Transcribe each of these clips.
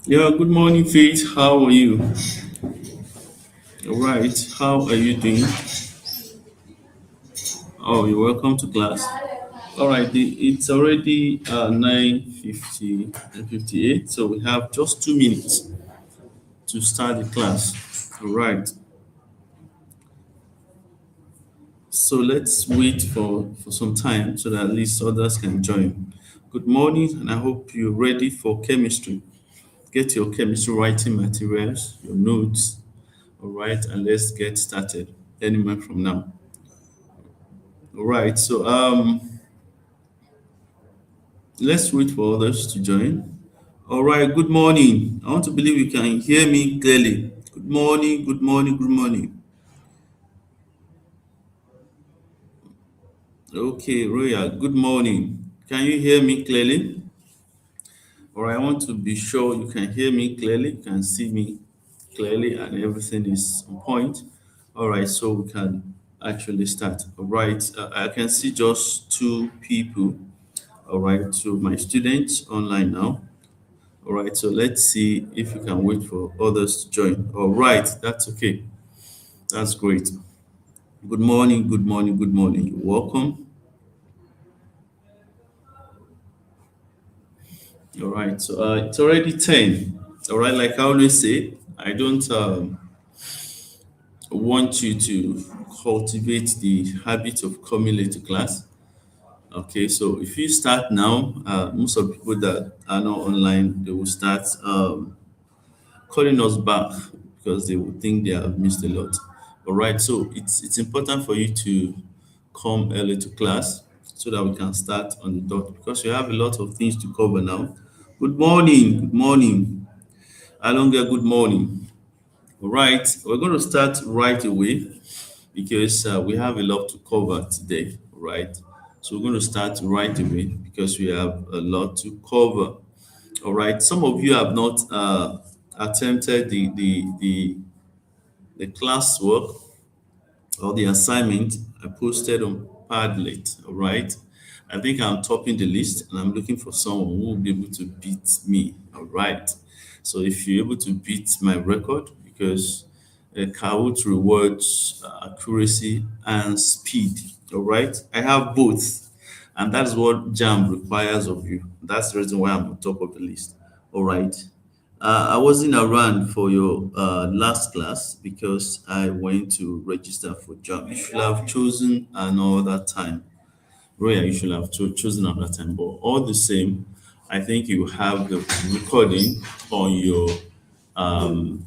Yeah, good morning, Faith. How are you? All right. How are you doing? Oh, you're welcome to class. All right. It's already 9:50 and 58, so we have just 2 minutes to start the class. All right. So let's wait for some time so that at least others can join. Good morning, and I hope you're ready for chemistry. Get your chemistry writing materials, your notes. All right, and let's get started any moment from now. All right. Let's wait for others to join. All right, good morning. I want to believe you can hear me clearly. Good morning, good morning, good morning. Okay, Roya, good morning. Can you hear me clearly? All right, I want to be sure you can hear me clearly, you can see me clearly, and everything is on point. All right, so we can actually start. All right, I can see just two people. All right, so my students online now. All right, so let's see if we can wait for others to join. All right, that's okay. That's great. Good morning, good morning, good morning. You're welcome. All right, so it's already 10. All right, like I always say, I don't want you to cultivate the habit of coming late to class. Okay, so if you start now, most of the people that are not online, they will start calling us back because they will think they have missed a lot. All right, so it's important for you to come early to class so that we can start on the dot because we have a lot of things to cover now. Good morning, good morning. Alonga, good morning. All right, we're going to start right away because we have a lot to cover today, right? So we're going to start right away because we have a lot to cover. All right, some of you have not attempted the classwork or the assignment I posted on Padlet. All right, I think I'm topping the list and I'm looking for someone who will be able to beat me. All right, so if you're able to beat my record, because Kahoot rewards accuracy and speed. All right, I have both, and that's what JAM requires of you. That's the reason why I'm on top of the list. All right. I wasn't around for your last class because I went to register for job. You should have chosen another time. Roya, you should have chosen another time. But all the same, I think you have the recording on your um,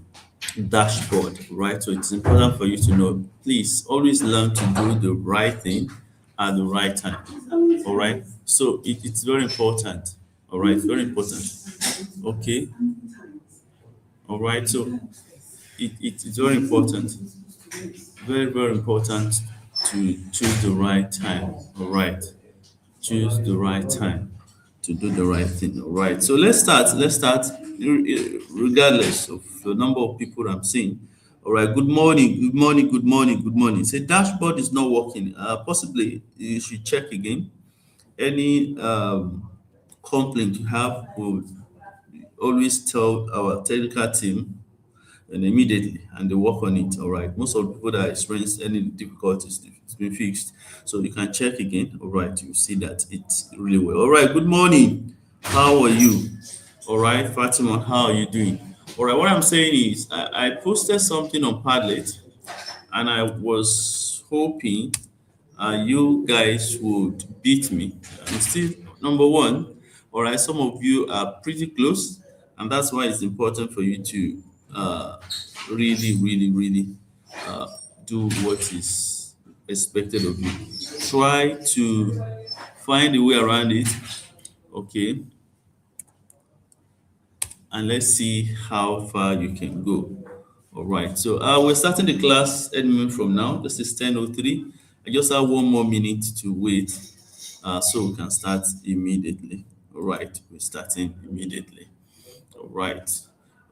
dashboard, right? So it's important for you to know, please always learn to do the right thing at the right time. All right. So it's very important. All right. Very important. Okay. All right. So it's very important, very, very important to choose the right time. All right. Choose the right time to do the right thing. All right. So let's start. Let's start regardless of the number of people I'm seeing. All right. Good morning. Good morning. Good morning. Good morning. Say dashboard is not working. Possibly you should check again. Any complaint you have, will always tell our technical team and immediately and they work on it. All right. Most of the people that experience any difficulties, it's been fixed. So you can check again. All right. You see that it's really well. All right. Good morning. How are you? All right. Fatima, how are you doing? All right. What I'm saying is I posted something on Padlet and I was hoping you guys would beat me. I'm still number one. All right, some of you are pretty close, and that's why it's important for you to really, really, really do what is expected of you. Try to find a way around it. Okay, and let's see how far you can go. All right, so we're starting the class any minute from now. This is 10:03. I just have 1 more minute to wait, so we can start immediately. All right, we're starting immediately. All right.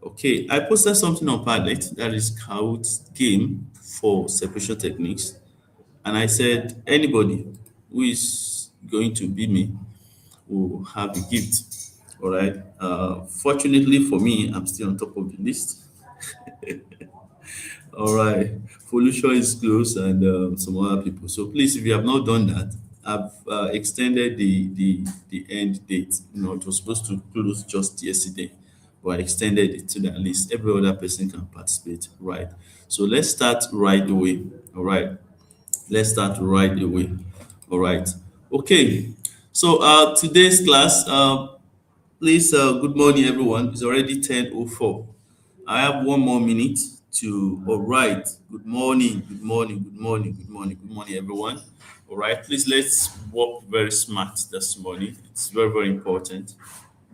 Okay, I posted something on Padlet that is called Game for Separation Techniques. And I said, anybody who is going to be me will have a gift. All right. Fortunately for me, I'm still on top of the list. All right. Felicia is close and some other people. So please, if you have not done that, I've extended the end date. You know, it was supposed to close just yesterday, but I extended it to that list. Every other person can participate. Right. So let's start right away. All right. Let's start right away. All right. Okay. So today's class, please, good morning, everyone. It's already 10:04. I have 1 more minute to, all right. Good morning, good morning, good morning, good morning, good morning, everyone. All right. Please, let's work very smart this morning. It's very, very important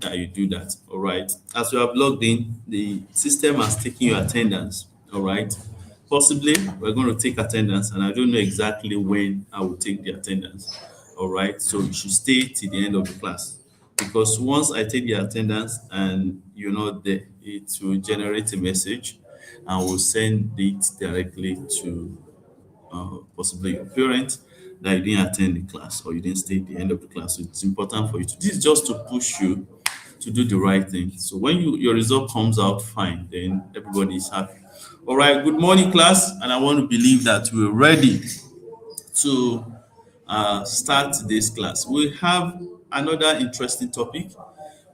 that you do that. All right. As you have logged in, the system has taken your attendance. All right. Possibly we're going to take attendance, and I don't know exactly when I will take the attendance. All right. So you should stay till the end of the class, because once I take the attendance and you're not there, it will generate a message and will send it directly to possibly your parent that you didn't attend the class or you didn't stay at the end of the class. So it's important for you to, this is just to push you to do the right thing. So when your result comes out fine, then everybody is happy. All right, good morning, class. And I want to believe that we're ready to start today's class. We have another interesting topic,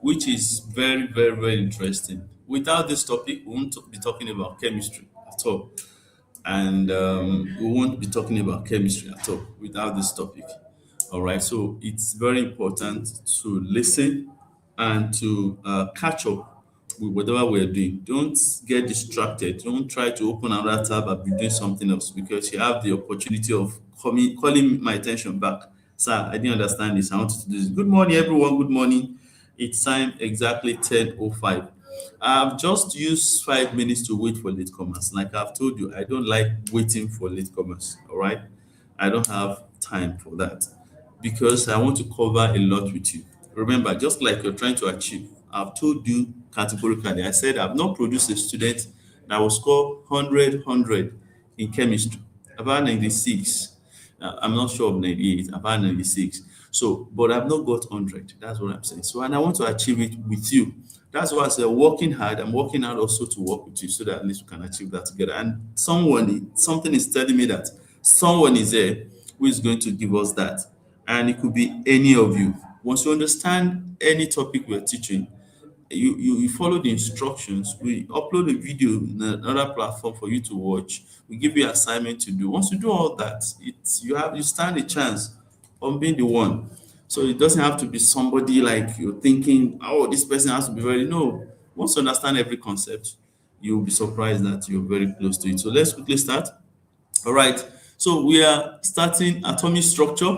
which is very, very, very interesting. Without this topic, we won't be talking about chemistry at all. And we won't be talking about chemistry at all without this topic. All right, so it's very important to listen and to catch up with whatever we're doing. Don't get distracted. Don't try to open another tab and be doing something else, because you have the opportunity of calling my attention back. Sir, I didn't understand this. I wanted to do this. Good morning, everyone. Good morning. It's time exactly 10:05. I've just used 5 minutes to wait for latecomers. Like I've told you, I don't like waiting for latecomers. All right, I don't have time for that, because I want to cover a lot with you. Remember, just like you're trying to achieve, I've told you categorically. I said I've not produced a student that will score 100 in chemistry. About 96. I'm not sure of 98. About 96. So, but I've not got 100. That's what I'm saying. So, and I want to achieve it with you. That's why I said working hard. I'm working hard also to work with you, so that at least we can achieve that together. And something is telling me that someone is there who is going to give us that. And it could be any of you. Once you understand any topic we're teaching, you follow the instructions. We upload a video in another platform for you to watch. We give you assignment to do. Once you do all that, you stand a chance on being the one. So it doesn't have to be somebody like you're thinking, oh, this person has to be very, no. Once you understand every concept, you'll be surprised that you're very close to it. So let's quickly start. All right. So we are starting atomic structure,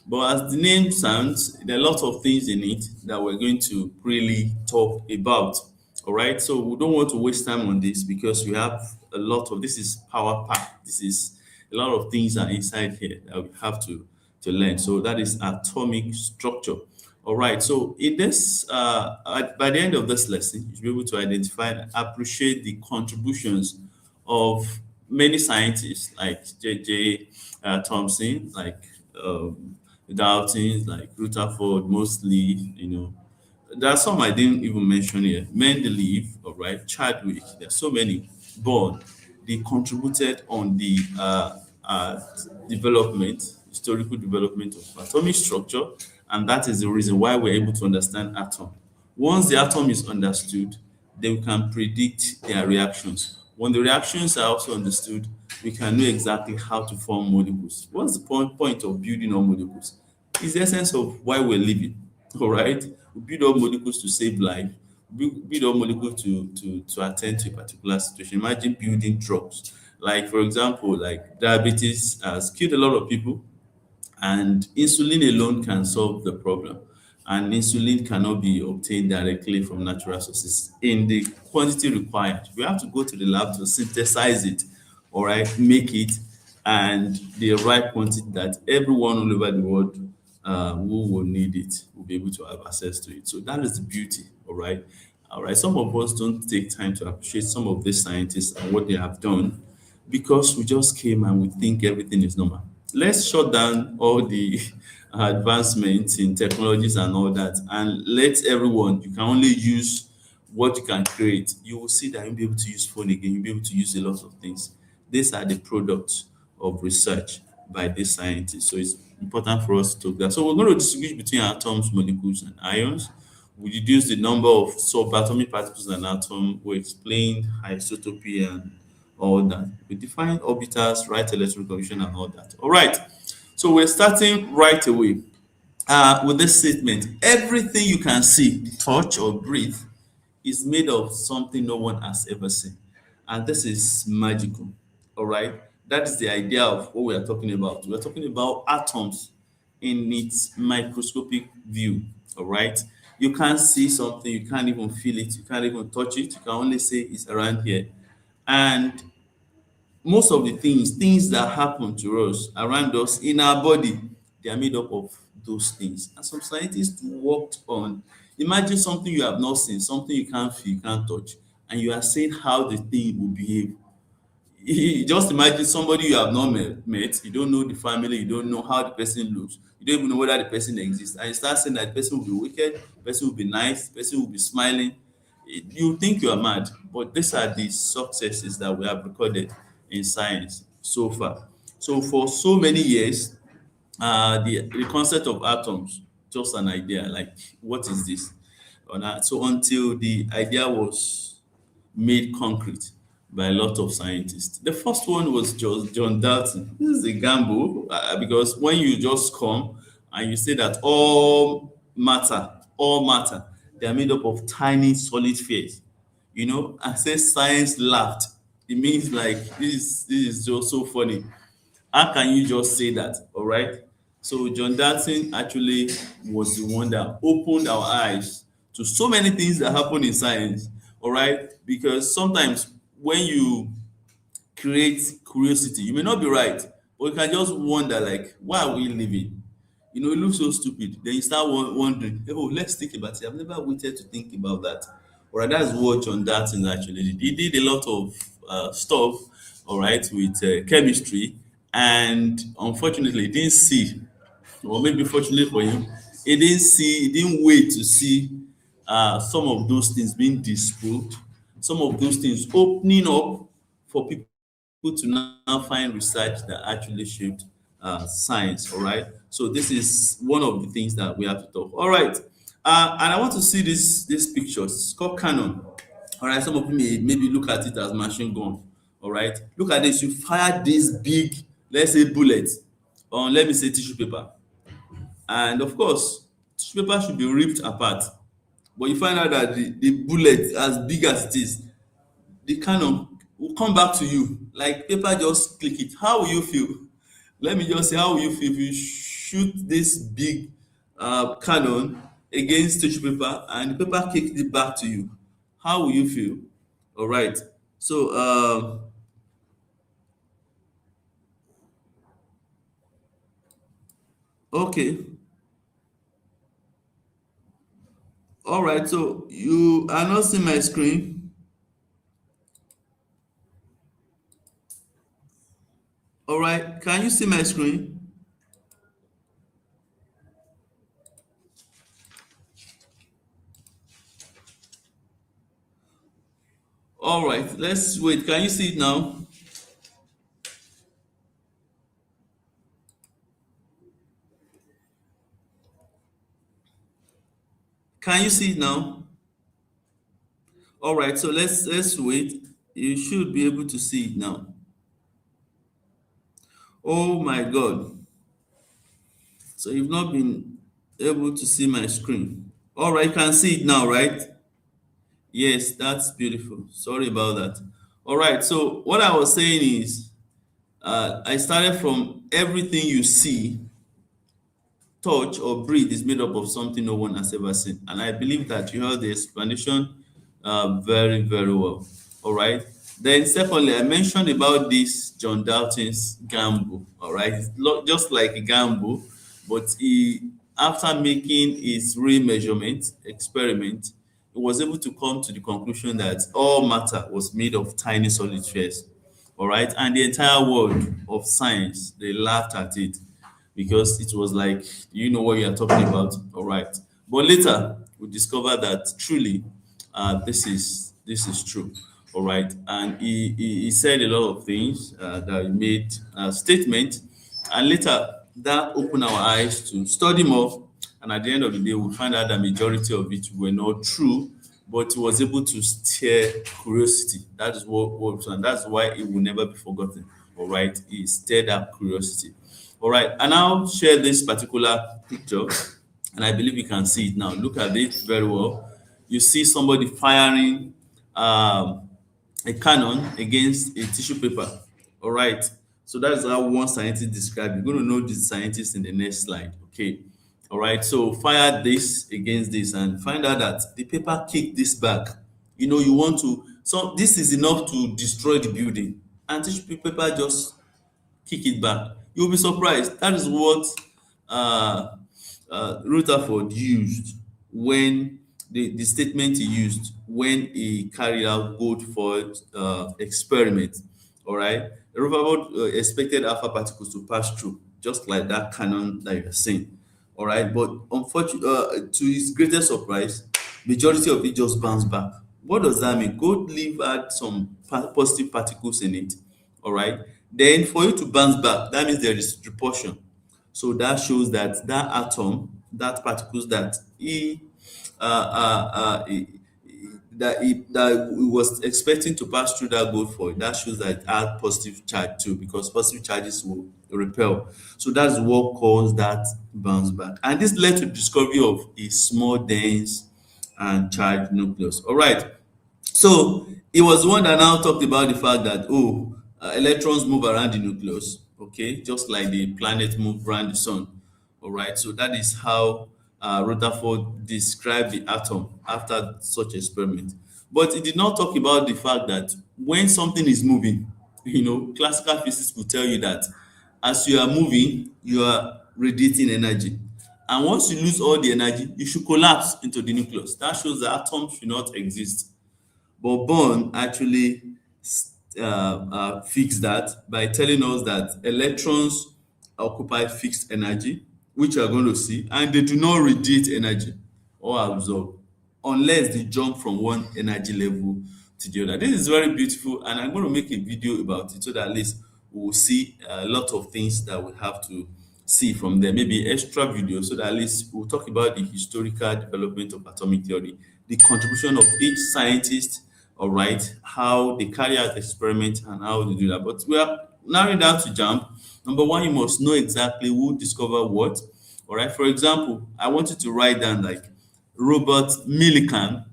but as the name sounds, there are a lot of things in it that we're going to really talk about. All right. So we don't want to waste time on this, because we have a lot of, this is power pack. This is a lot of things are inside here that we have to learn. So that is atomic structure. All right. So in this, by the end of this lesson, you'll be able to identify and appreciate the contributions of many scientists like J.J. Thomson, like Dalton, like Rutherford, mostly, there are some I didn't even mention here. Mendeleev, all right, Chadwick, there's so many, but they contributed on the historical development of atomic structure, and that is the reason why we're able to understand atom. Once the atom is understood, then we can predict their reactions. When the reactions are also understood, we can know exactly how to form molecules. What's the point of building all molecules? It's the essence of why we're living. All right, we build up molecules to save life. We build up molecules to attend to a particular situation. Imagine building drugs. Like, for example, like diabetes has killed a lot of people, and insulin alone can solve the problem. And insulin cannot be obtained directly from natural sources in the quantity required. We have to go to the lab to synthesize it, all right, make it, and the right quantity that everyone all over the world who will need it will be able to have access to it. So that is the beauty, all right. All right, some of us don't take time to appreciate some of these scientists and what they have done because we just came and we think everything is normal. Let's shut down all the advancements in technologies and all that, and let everyone, you can only use what you can create. You will see that you'll be able to use phone again, you'll be able to use a lot of things. These are the products of research by these scientists. So it's important for us to talk that. So we're going to distinguish between atoms, molecules, and ions. We reduce the number of subatomic particles in an atom. We explain isotopy and all that. We define orbitals, right electron configuration, and all that. All right. So we're starting right away with this statement. Everything you can see, touch, or breathe is made of something no one has ever seen. And this is magical. All right. That is the idea of what we are talking about. We're talking about atoms in its microscopic view. All right. You can't see something, you can't even feel it, you can't even touch it, you can only say it's around here. And most of the things that happen to us around us in our body, they are made up of those things. And some scientists worked on, imagine something you have not seen, something you can't feel, you can't touch, and you are saying how the thing will behave. Just imagine somebody you have not met, you don't know the family, you don't know how the person looks, you don't even know whether the person exists, and you start saying that the person will be wicked, the person will be nice, the person will be smiling. You think you are mad, but these are the successes that we have recorded in science so far. So for so many years, the concept of atoms, just an idea, like what is this? So until the idea was made concrete by a lot of scientists. The first one was just John Dalton. This is a gamble because when you just come and you say that all matter, they are made up of tiny solid spheres. You know, I say science laughed. It means like this is just so funny. How can you just say that? All right. So John Dalton actually was the one that opened our eyes to so many things that happen in science. All right. Because sometimes when you create curiosity, you may not be right, but you can just wonder like, why are we living? You know, it looks so stupid. Then you start wondering, oh, let's think about it. I've never waited to think about that. All right, that's what John Dalton actually did. He did a lot of stuff, all right, with chemistry, and unfortunately, he didn't see, or maybe fortunately for him, he didn't wait to see some of those things being disproved, some of those things opening up for people to now find research that actually shaped science. All right. So this is one of the things that we have to talk. All right. And I want to see this picture. It's called Canon. All right. Some of you may maybe look at it as machine gun. All right. Look at this. You fire this big, let's say, bullet on, let me say, tissue paper. And of course, tissue paper should be ripped apart. But you find out that the bullet, as big as it is, the cannon will come back to you like paper, just click it. How will you feel? Let me just say, how will you feel if you shoot this big cannon against tissue paper and the paper kicks it back to you? How will you feel? All right. So okay. All right. So you are not seeing my screen. All right. Can you see my screen? All right. Let's wait. Can you see it now? Can you see it now? All right, so let's wait. You should be able to see it now. Oh my God. So you've not been able to see my screen. All right, you can see it now, right? Yes, that's beautiful. Sorry about that. All right, so what I was saying is I started from everything you see, touch or breathe is made up of something no one has ever seen. And I believe that you heard the explanation very, very well. All right. Then, secondly, I mentioned about this John Dalton's gamble. All right. It's just like a gamble, but after making his real measurement experiment, he was able to come to the conclusion that all matter was made of tiny solid spheres. All right. And the entire world of science, they laughed at it because it was like, you know what you are talking about. All right. But later, we discovered that truly this is true. All right. And he said a lot of things that he made a statement. And later, that opened our eyes to study more. And at the end of the day, we find out that majority of it were not true, but he was able to stir curiosity. That is what and that's why it will never be forgotten. All right. He stirred up curiosity. All right. And I'll share this particular picture, and I believe you can see it now. Look at it very well. You see somebody firing a cannon against a tissue paper. All right. So that's how one scientist described it. You're going to know this scientist in the next slide. Okay. All right. So fire this against this and find out that the paper kicked this back. You know, you want to, so this is enough to destroy the building. And tissue paper just kick it back. You'll be surprised. That is what uh, Rutherford used when the statement he used when he carried out Goldford experiment. All right, Rutherford expected alpha particles to pass through, just like that cannon that you're seeing. All right, but unfortunately, to his greatest surprise, majority of it just bounced back. What does that mean? Gold leaf had some positive particles in it. All right, then for you to bounce back, that means there is repulsion. So that shows that that atom, that particles that he was expecting to pass through that gold foil, that shows that it had positive charge too, because positive charges will repel. So that's what caused that bounce back. And this led to the discovery of a small, dense, and charged nucleus. All right. So it was the one that now talked about the fact that electrons move around the nucleus, okay, just like the planet move around the sun. All right, so that is how Rutherford described the atom after such experiment. But he did not talk about the fact that when something is moving, classical physics will tell you that as you are moving, you are radiating energy. And once you lose all the energy, you should collapse into the nucleus. That shows that atoms should not exist. But Born actually fixed that by telling us that electrons occupy fixed energy, which we are going to see, and they do not radiate energy or absorb unless they jump from one energy level to the other. This is very beautiful, and I'm going to make a video about it so that at least we will see a lot of things that we have to see from there, maybe extra video, so that at least we'll talk about the historical development of atomic theory, the contribution of each scientist, all right, how they carry out experiments and how they do that. But we are narrowing down to jump. Number one, you must know exactly who discovered what. All right. For example, I want you to write down like Robert Millikan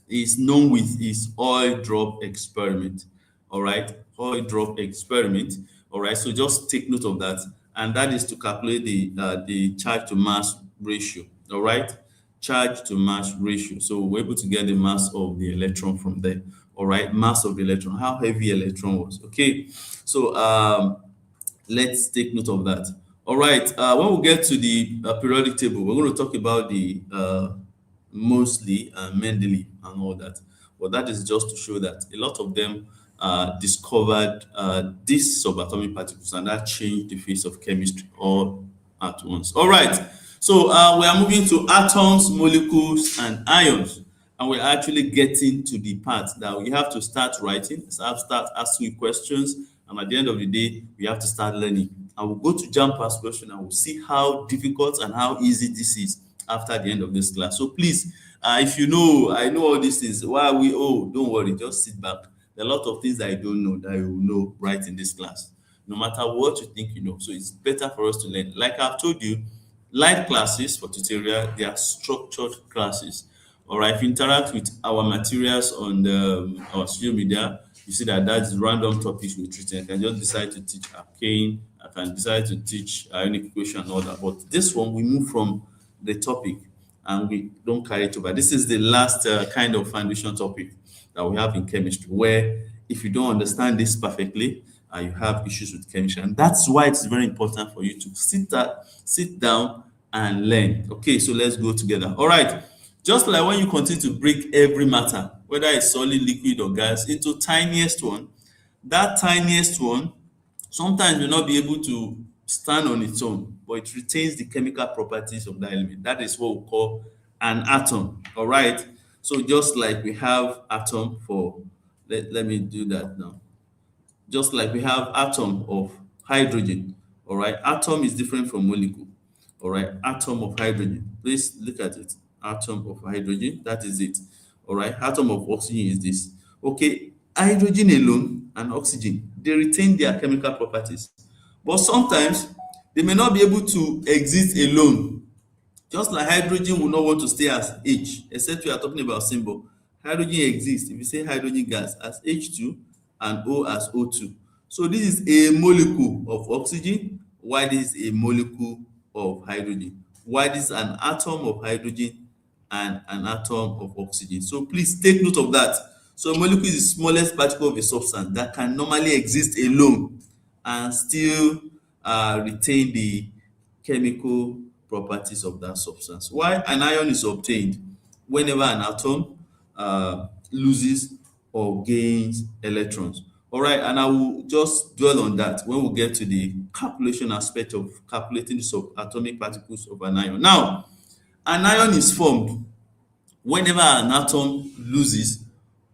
is known with his oil drop experiment. All right, oil drop experiment. All right. So just take note of that, and that is to calculate the charge to mass ratio. All right, charge to mass ratio. So we're able to get the mass of the electron from there. All right, mass of the electron, how heavy electron was. Okay, so let's take note of that. All right, when we get to the periodic table, we're going to talk about the mostly Mendeleev and all that. But that is just to show that a lot of them discovered these subatomic particles, and that changed the face of chemistry all at once. All right, so we are moving to atoms, molecules, and ions. And we're actually getting to the part that we have to start writing, start asking questions, and at the end of the day, we have to start learning. And we'll go to jump past question and we'll see how difficult and how easy this is after the end of this class. So please, if you know, I know all these things, why are we, don't worry, just sit back. There are a lot of things that I don't know that you will know right in this class, no matter what you think you know. So it's better for us to learn. Like I've told you, live classes for tutorial, they are structured classes. All right, if you interact with our materials on our social media, You see that that's random topics we're treating. I can just decide to teach arcane, I can decide to teach ionic equation and all that. But this one, we move from the topic and we don't carry it over. This is the last kind of foundation topic that we have in chemistry, where if you don't understand this perfectly, you have issues with chemistry. And that's why it's very important for you to sit down and learn. Okay, so let's go together. All right. Just like when you continue to break every matter, whether it's solid, liquid, or gas, into tiniest one, that tiniest one sometimes will not be able to stand on its own, but it retains the chemical properties of that element. That is what we call an atom. All right. So just like we have atom for, let me do that now. Just like we have atom of hydrogen. All right. Atom is different from molecule. All right. Atom of hydrogen. Please look at it. Atom of hydrogen. That is it. All right. Atom of oxygen is this. Okay. Hydrogen alone and oxygen, they retain their chemical properties. But sometimes they may not be able to exist alone. Just like hydrogen will not want to stay as H, except we are talking about symbol. Hydrogen exists if you say hydrogen gas as H2 and O as O2. So this is a molecule of oxygen, while this is a molecule of hydrogen. While this is an atom of hydrogen and an atom of oxygen. So please take note of that. So a molecule is the smallest particle of a substance that can normally exist alone and still retain the chemical properties of that substance. Why an ion is obtained whenever an atom loses or gains electrons. All right, and I will just dwell on that when we get to the calculation aspect of calculating the subatomic particles of an ion. Now, an ion is formed whenever an atom loses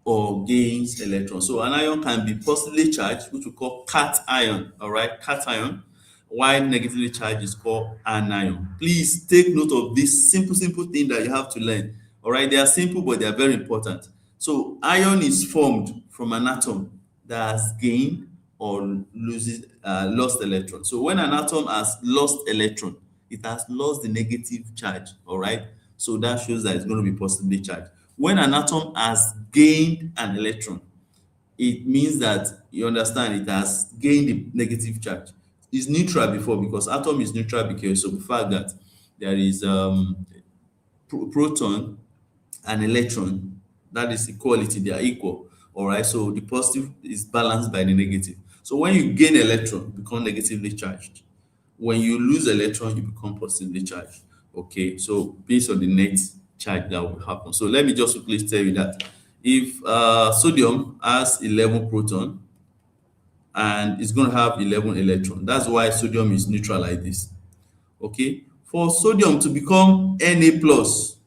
or gains electrons. So an ion can be positively charged, which we call cation, all right, cation, while negatively charged is called anion. Please take note of this simple thing that you have to learn. All right, they are simple, but they are very important. So ion is formed from an atom that has gained or lost electron. So when an atom has lost electron, it has lost the negative charge, all right? So that shows that it's going to be positively charged. When an atom has gained an electron, it means that you understand it has gained the negative charge. It's neutral before, because atom is neutral because of the fact that there is proton and electron, that is equality, they are equal. All right, so the positive is balanced by the negative. So when you gain electron, you become negatively charged. When you lose electron, you become positively charged. Okay, so based on the net charge that will happen. So let me just quickly tell you that if sodium has 11 proton and it's going to have 11 electron, that's why sodium is neutral like this. Okay, for sodium to become Na plus,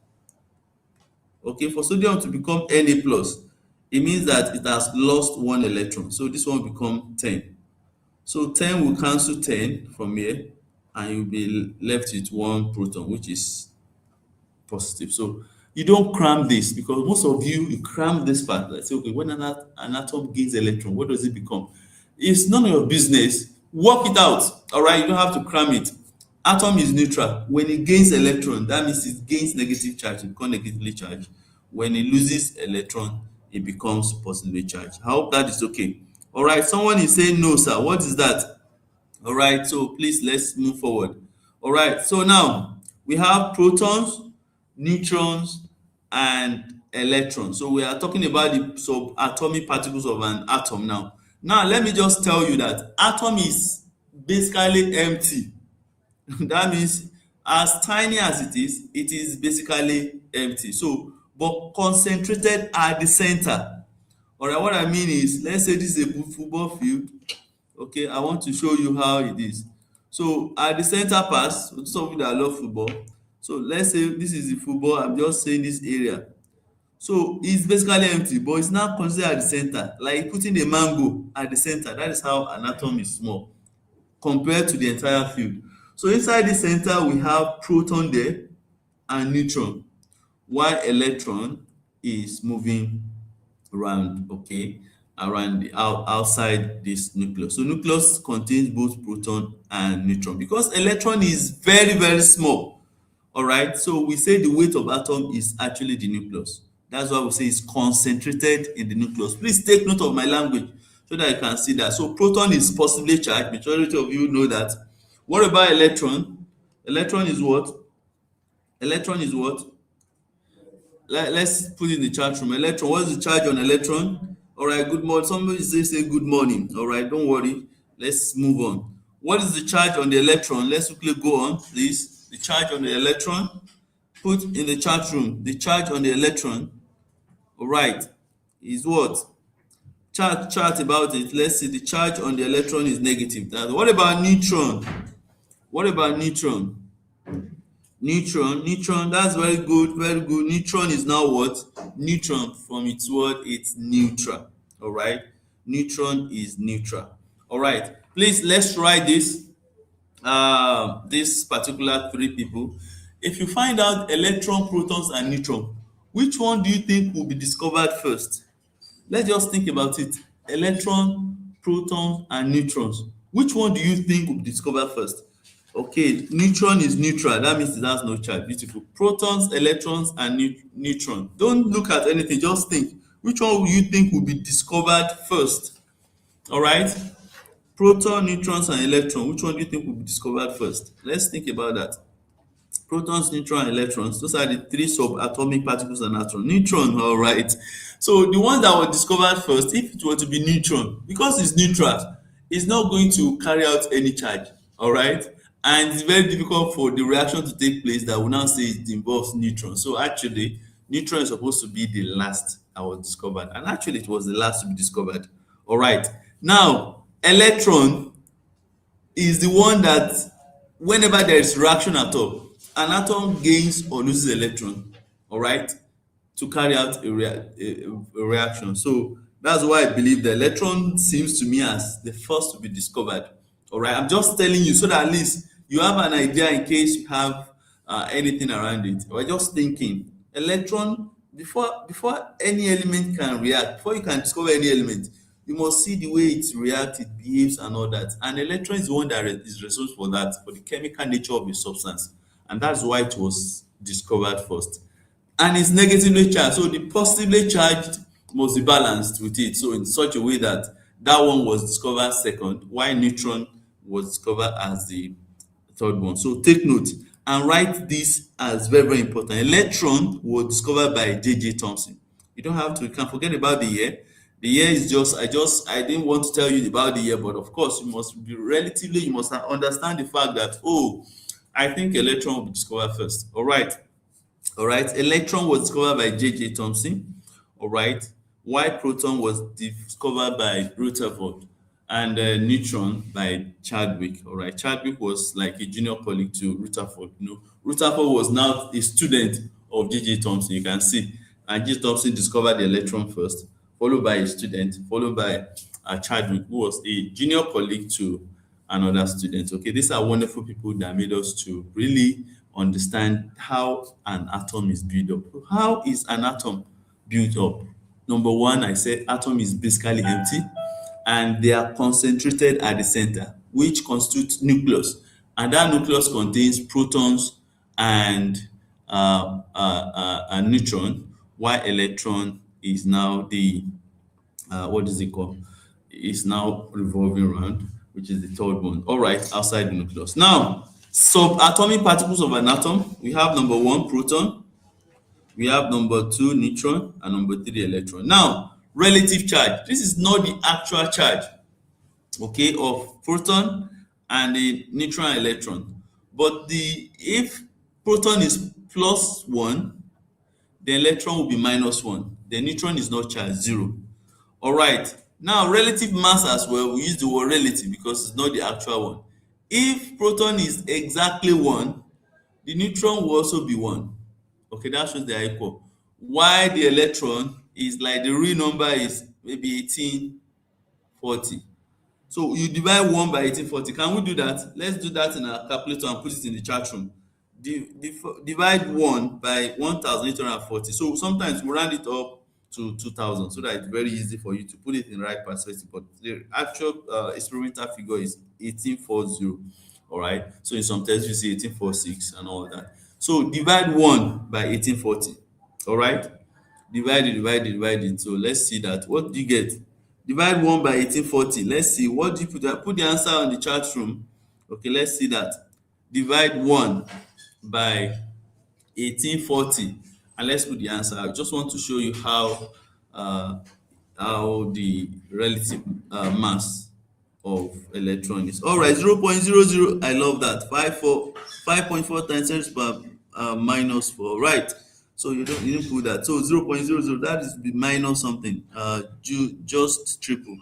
okay, for sodium to become Na plus, it means that it has lost one electron. So this one will become 10. So 10 will cancel 10 from here, and you'll be left with one proton, which is positive. So you don't cram this, because most of you cram this part. Like say, okay, when an atom gains electron, what does it become? It's none of your business. Work it out. All right, you don't have to cram it. Atom is neutral. When it gains electron, that means it gains negative charge, it becomes negatively charged. When it loses electron, it becomes positively charged. I hope that is okay. All right, someone is saying no, sir. What is that? All right, so please let's move forward. All right, so now we have protons, neutrons, and electrons. So we are talking about the subatomic particles of an atom now. Now let me just tell you that atom is basically empty. That means as tiny as it is basically empty. So, but concentrated at the center. All right, what I mean is, let's say this is a football field. Okay, I want to show you how it is. So at the center pass, those of you that love football, so let's say this is the football, I'm just saying this area. So it's basically empty, but it's now considered at the center, like putting a mango at the center. That is how an atom is small compared to the entire field. So inside the center, we have proton there and neutron, while electron is moving around, okay, around the outside this nucleus. So nucleus contains both proton and neutron, because electron is very small. All right, so we say the weight of atom is actually the nucleus. That's why we say it's concentrated in the nucleus. Please take note of my language so that you can see that. So proton is positively charged. Majority of you know that. What about electron? Electron is what? Electron is what? Let's put it in the chat room. Electron, what is the charge on electron? All right, good morning. Somebody say good morning. All right, don't worry. Let's move on. What is the charge on the electron? Let's quickly go on, please. The charge on the electron. Put in the chat room. The charge on the electron. All right, is what? Chat about it. Let's see. The charge on the electron is negative. Now, what about neutron? What about neutron? Neutron, that's very good, very good. Neutron is now what? Neutron, from its word, it's neutral. All right, neutron is neutral. All right, please, let's write this particular three people. If you find out electron, protons and neutron, which one do you think will be discovered first? Let's just think about it. Electron, protons and neutrons, which one do you think will be discovered first? Okay, neutron is neutral. That means it has no charge. Beautiful. Protons, electrons, and neutron. Don't look at anything. Just think. Which one will you think will be discovered first? All right. Proton, neutrons, and electron. Which one do you think will be discovered first? Let's think about that. Protons, neutrons, and electrons. Those are the three subatomic particles and atoms. Neutron, all right. So the ones that were discovered first, if it were to be neutron, because it's neutral, it's not going to carry out any charge. All right. And it's very difficult for the reaction to take place that will now say it involves neutron. So actually, neutron is supposed to be the last that was discovered. And actually, it was the last to be discovered. All right. Now, electron is the one that whenever there is reaction at all, an atom gains or loses electron, all right, to carry out a reaction. So that's why I believe the electron seems to me as the first to be discovered. All right, I'm just telling you so that at least you have an idea in case you have anything around it. We're just thinking electron, before any element can react, before you can discover any element, you must see the way it reacts, it behaves and all that. And electron is the one that is responsible for that, for the chemical nature of a substance. And that's why it was discovered first. And it's negatively charged. So the positively charged must be balanced with it. So in such a way that that one was discovered second, while neutron was discovered as the third one. So take note and write this as very, very important. Electron was discovered by J.J. Thomson. You don't have to, you can forget about the year. The year is I didn't want to tell you about the year, but of course you must understand the fact that, I think electron will be discovered first. All right. Electron was discovered by J.J. Thomson. All right. While proton was discovered by Rutherford, and neutron by Chadwick. All right. Chadwick was like a junior colleague to Rutherford. Rutherford was now a student of J.J. Thomson. You can see, and J.J. Thomson discovered the electron first, followed by a student, followed by Chadwick, who was a junior colleague to another student. Okay, these are wonderful people that made us to really understand how an atom is built up. How is an atom built up? Number one, I said atom is basically empty and they are concentrated at the center, which constitutes nucleus. And that nucleus contains protons and a neutron, while electron is now the what is it called? It's now revolving around, which is the third one. All right, outside the nucleus. Now, subatomic particles of an atom, we have number one, proton, we have number two, neutron, and number three, electron. Now, relative charge. This is not the actual charge, okay, of proton and the neutron and electron. But if proton is +1, the electron will be -1. The neutron is not charged, 0. All right. Now, relative mass as well, we use the word relative because it's not the actual one. If proton is exactly 1, the neutron will also be 1. Okay, that shows they are equal. While the electron is like the real number is maybe 1840. So you divide 1 by 1840. Can we do that? Let's do that in our calculator and put it in the chat room. Divide 1 by 1840. So sometimes we round it up to 2000 so that it's very easy for you to put it in the right perspective. But the actual experimental figure is 1840. All right. So in some tests you see 1846 and all that. So divide 1 by 1840. All right. divide it. So let's see that. What do you get? Divide 1 by 1840. Let's see. What do you put that? Put the answer on the chat room. Okay, let's see that. Divide 1 by 1840, and let's put the answer. I just want to show you uh, how the relative mass of electron is. All right, 0.00. I love that. 5.4 times 10 per minus 4. Right. So you didn't put that. So 0.00, that is minus something. Just triple.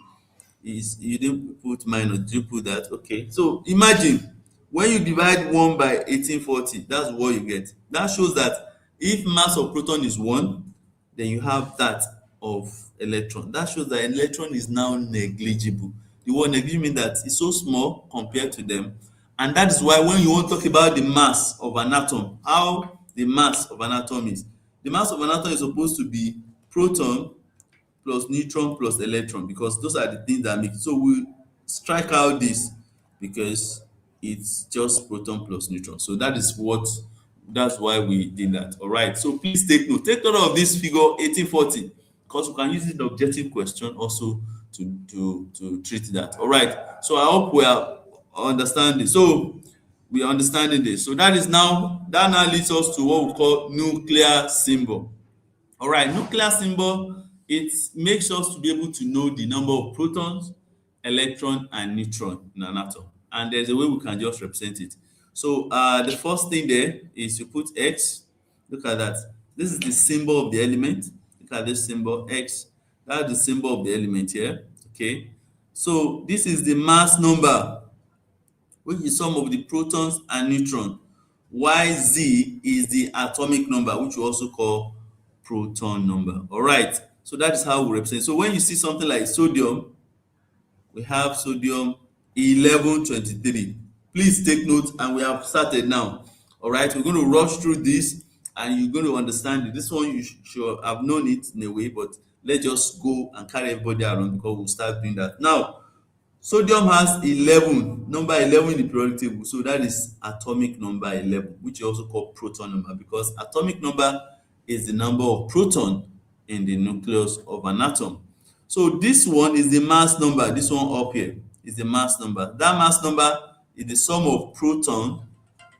Is you didn't put minus, you put that. Okay. So imagine when you divide 1 by 1840, that's what you get. That shows that if mass of proton is 1, then you have that of electron. That shows that electron is now negligible. The word negligible means that it's so small compared to them. And that is why when you want to talk about the mass of an atom, how the mass of an atom is, the mass of an atom is supposed to be proton plus neutron plus electron, because those are the things that make it. So we strike out this because it's just proton plus neutron. So that's why we did that. All right. So please take note. Take note of this figure 1840, because we can use it in the objective question also to treat that. All right. So I hope we are understanding. So we are understanding this. So that now leads us to what we call nuclear symbol. All right, nuclear symbol, it makes us to be able to know the number of protons, electron, and neutron in an atom. And there's a way we can just represent it. So the first thing there is you put X. Look at that. This is the symbol of the element. Look at this symbol, X. That's the symbol of the element here. Okay. So this is the mass number, which is sum of the protons and neutrons. YZ is the atomic number, which we also call proton number. All right. So that is how we represent. So when you see something like sodium, we have sodium 1123. Please take note, and we have started now. All right. We're going to rush through this, and you're going to understand it. This one you should have known it in a way, but let's just go and carry everybody around, because we'll start doing that now. Sodium has 11, number 11 in the periodic table. So that is atomic number 11, which you also call proton number, because atomic number is the number of proton in the nucleus of an atom. So this one is the mass number. This one up here is the mass number. That mass number is the sum of proton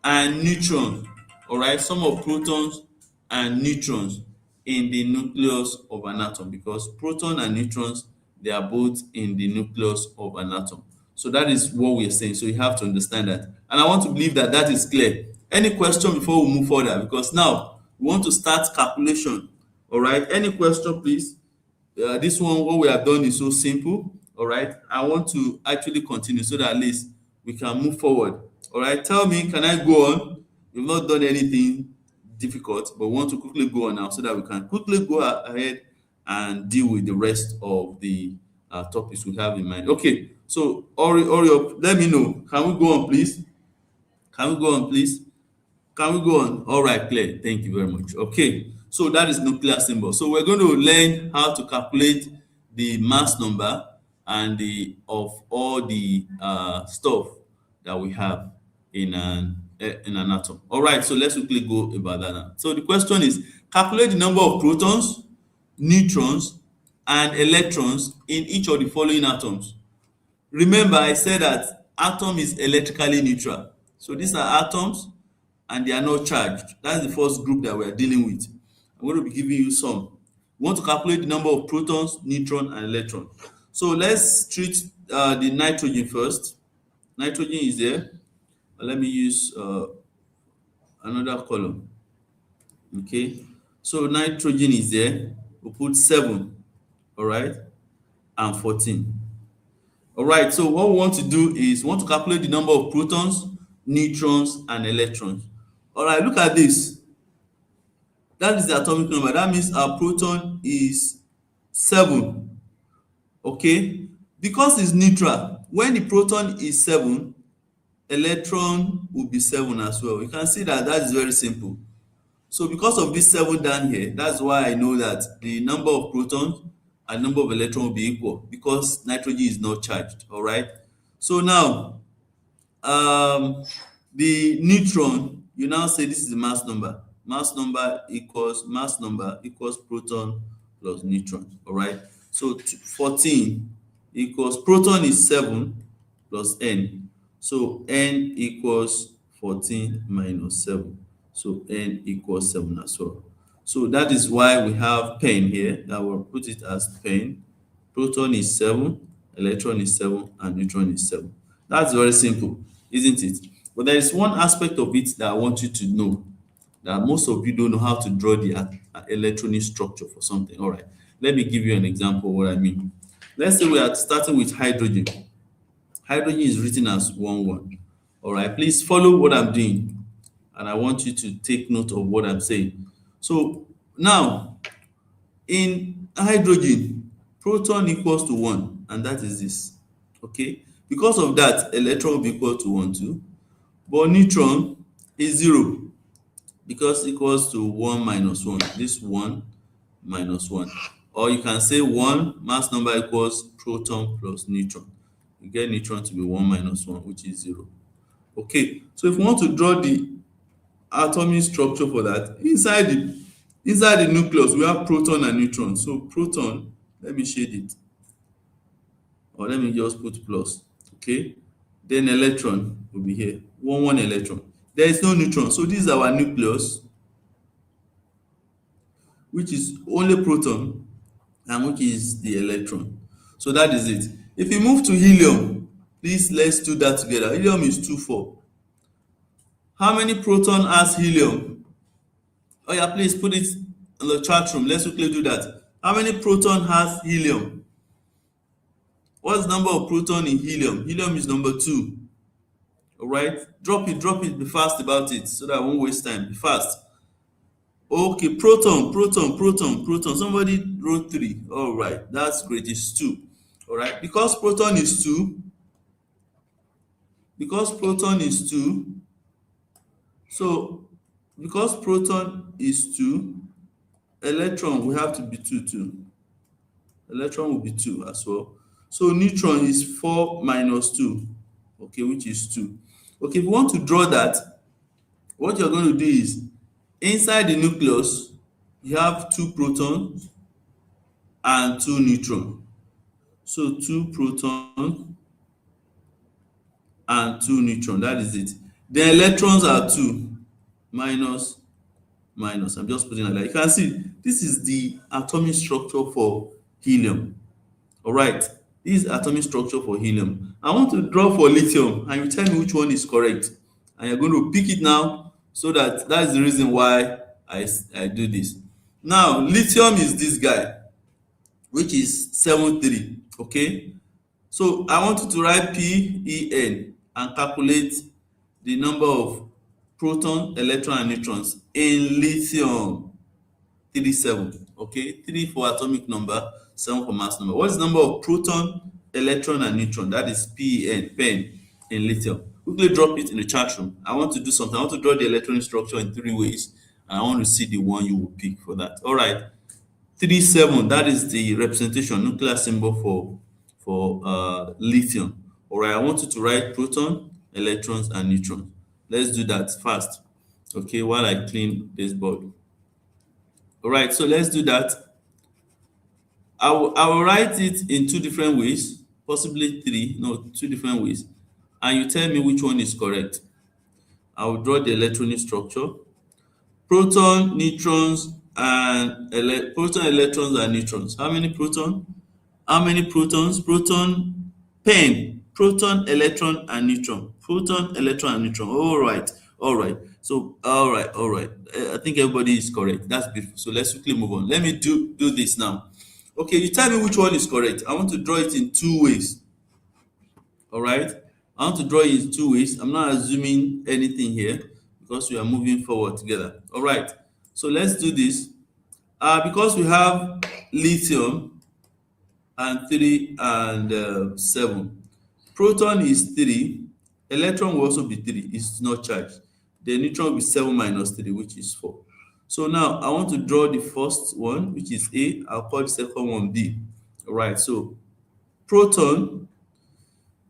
and neutron. All right, sum of protons and neutrons in the nucleus of an atom, because proton and neutrons, they are both in the nucleus of an atom. So that is what we are saying. So you have to understand that. And I want to believe that that is clear. Any question before we move further? Because now we want to start calculation. All right. Any question, please? This one, what we have done is so simple. All right. I want to actually continue so that at least we can move forward. All right. Tell me, can I go on? We've not done anything difficult, but we want to quickly go on now so that we can quickly go ahead and deal with the rest of the topics we have in mind. Okay, so hurry up. Let me know. Can we go on, please? Can we go on, please? Can we go on? All right, Claire. Thank you very much. Okay, so that is nuclear symbol. So we're going to learn how to calculate the mass number and of all the stuff that we have in an atom. All right, so let's quickly go about that now. So the question is, calculate the number of protons, neutrons, and electrons in each of the following atoms. Remember, I said that atom is electrically neutral. So these are atoms and they are not charged. That's the first group that we are dealing with. I'm going to be giving you some. We want to calculate the number of protons, neutron, and electron. So let's treat the nitrogen first. Nitrogen is there. Let me use another column. Okay. So nitrogen is there. We'll put 7. All right. And 14. All right. So what we want to do is we want to calculate the number of protons, neutrons, and electrons. All right. Look at this. That is the atomic number. That means our proton is 7. Okay. Because it's neutral, when the proton is 7, electron will be 7 as well. You can see that that is very simple. So because of this 7 down here, that's why I know that the number of protons and number of electrons will be equal, because nitrogen is not charged. All right. So now, the neutron, you now say this is the mass number. mass number equals proton plus neutron. All right. So 14 equals proton is 7 plus n. So n equals 14 minus 7. So n equals 7 as well. So that is why we have pen here. I will put it as pen. Proton is 7, electron is 7, and neutron is 7. That's very simple, isn't it? But there is one aspect of it that I want you to know, that most of you don't know how to draw the electronic structure for something. All right, let me give you an example of what I mean. Let's say we are starting with hydrogen. Hydrogen is written as 1 1. All right, please follow what I'm doing, and I want you to take note of what I'm saying. So now, in hydrogen, proton equals to 1, and that is this. Okay, because of that, electron will be equal to 1 too, but neutron is 0 because equals to 1 minus 1. This 1 minus 1. Or you can say 1 mass number equals proton plus neutron. You get neutron to be 1 minus 1, which is 0. Okay, so if you want to draw the atomic structure for that, inside the nucleus, we have proton and neutron. So proton, let me shade it. Or let me just put plus. Okay, then electron will be here. 1 1 electron. There is no neutron. So this is our nucleus, which is only proton and which is the electron. So that is it. If you move to helium, please let's do that together. Helium is 2 4. How many proton has helium? Oh yeah, please put it in the chat room. Let's quickly do that. How many proton has helium? What's the number of proton in helium? Helium is number 2. All right, drop it, be fast about it so that I won't waste time. Be fast. Okay, proton. Somebody wrote 3. All right, that's great. It's 2. All right, because proton is 2, so because proton is 2, electron will have to be 2 too. Electron will be 2 as well. So neutron is 4 minus 2, okay, which is 2. Okay, if you want to draw that, what you're going to do is, inside the nucleus, you have 2 protons and 2 neutrons. So 2 protons and 2 neutrons, that is it. The electrons are 2 minus. I'm just putting it like that. You can see this is the atomic structure for helium. All right, this is atomic structure for helium. I want to draw for lithium, and you tell me which one is correct. And you're going to pick it now, so that is the reason why I do this. Now, lithium is this guy, which is 7 3. Okay, so I want you to write PEN and calculate the number of proton, electron, and neutrons in lithium. 3 7. Okay, 3 for atomic number, 7 for mass number. What is the number of proton, electron, and neutron? That is pen in lithium. Quickly drop it in the chat room. I want to do something. I want to draw the electronic structure in 3 ways, and I want to see the one you will pick for that. All right, 3 7. That is the representation, nuclear symbol for lithium. All right, I want you to write proton, electrons, and neutrons. Let's do that fast. Okay, while I clean this board. All right, so let's do that. I will write it in 2 different ways, possibly 3, no, 2 different ways, and you tell me which one is correct. I will draw the electronic structure. Proton, neutrons, and proton, electrons, and neutrons. How many proton? How many protons? Proton, pen, proton, electron, and neutron. Proton, electron, and neutron. All right. So, all right. I think everybody is correct. That's beautiful. So let's quickly move on. Let me do this now. Okay, you tell me which one is correct. I want to draw it in 2 ways. All right. I want to draw it in 2 ways. I'm not assuming anything here because we are moving forward together. All right. So let's do this. Because we have lithium and 3 and 7. Proton is 3. Electron will also be 3. It's not charged. The neutron will be 7 minus 3, which is 4. So now I want to draw the first one, which is A. I'll call the second one B. All right. So proton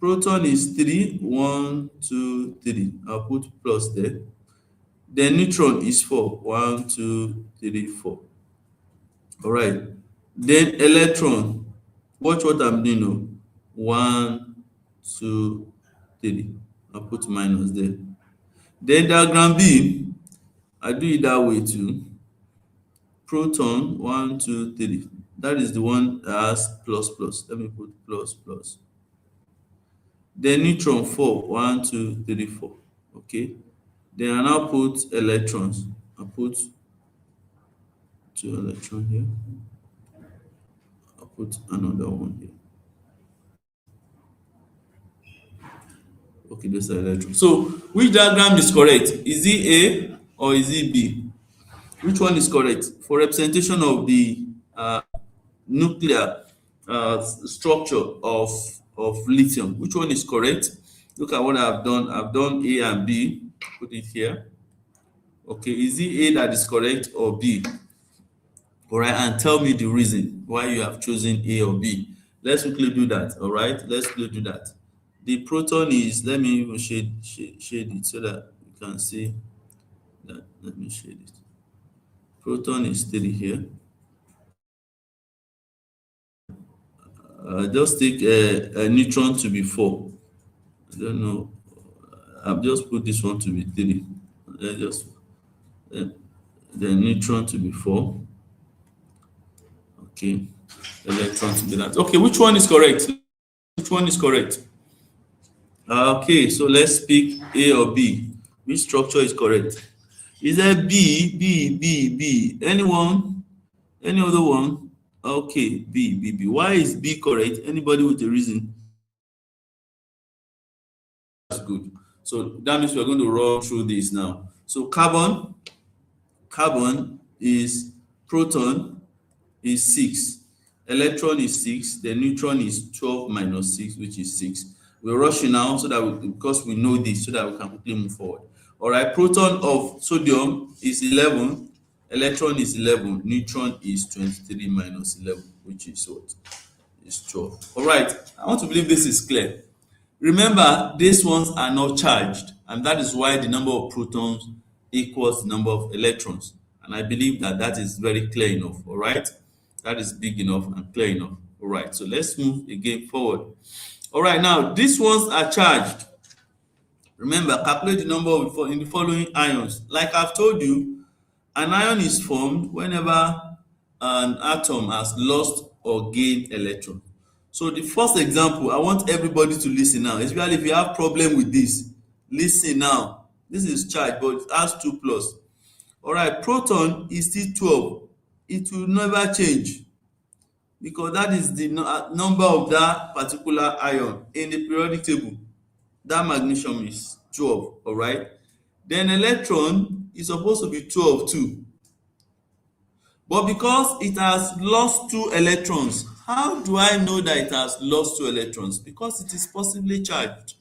is 3. 1, 2, 3. I'll put plus there. Then neutron is 4. 1, 2, 3, 4. All right. Then electron. Watch what I'm doing now. 1, 2, 3. I'll put minus there. Then diagram B, I do it that way too. Proton 1, 2, 3. That is the one that has plus plus. Let me put plus plus. Then neutron 4. 1, 2, 3, 4. Okay. Then I now put electrons. I put 2 electrons here. I'll put another one here. Okay, those are electrons. So which diagram is correct? Is it A or is it B? Which one is correct? For representation of the nuclear structure of lithium, which one is correct? Look at what I've done. I've done A and B. Put it here. Okay, is it A that is correct or B? All right, and tell me the reason why you have chosen A or B. Let's quickly do that. All right, let's quickly do that. The proton is, let me even shade it so that you can see that. Let me shade it. Proton is 3 here. Just take a neutron to be 4. I don't know. I've just put this one to be 3. Let's just the neutron to be 4. Okay. Electron to be that. Okay, which one is correct? Which one is correct? Okay, so let's pick A or B. Which structure is correct? Is there B, B, B, B? Anyone? Any other one? Okay, B, B, B. Why is B correct? Anybody with a reason? That's good. So that means we're going to run through this now. So carbon is proton is 6. Electron is 6. The neutron is 12 minus 6, which is 6. We're rushing now so that because we know this, so that we can quickly move forward. All right, proton of sodium is 11. Electron is 11. Neutron is 23 minus 11, which is what? Is 12. All right, I want to believe this is clear. Remember, these ones are not charged, and that is why the number of protons equals the number of electrons. And I believe that that is very clear enough. All right, that is big enough and clear enough. All right, so let's move again forward. All right, now these ones are charged. Remember, calculate the number of in the following ions. Like I've told you, an ion is formed whenever an atom has lost or gained electron. So the first example, I want everybody to listen now, especially if you have problem with this. Listen now. This is charged, but it has 2 plus. All right, proton is still 12. It will never change because that is the number of that particular ion in the periodic table. That magnesium is 12, all right? Then electron is supposed to be 12 too. But because it has lost 2 electrons, how do I know that it has lost 2 electrons? Because it is possibly charged,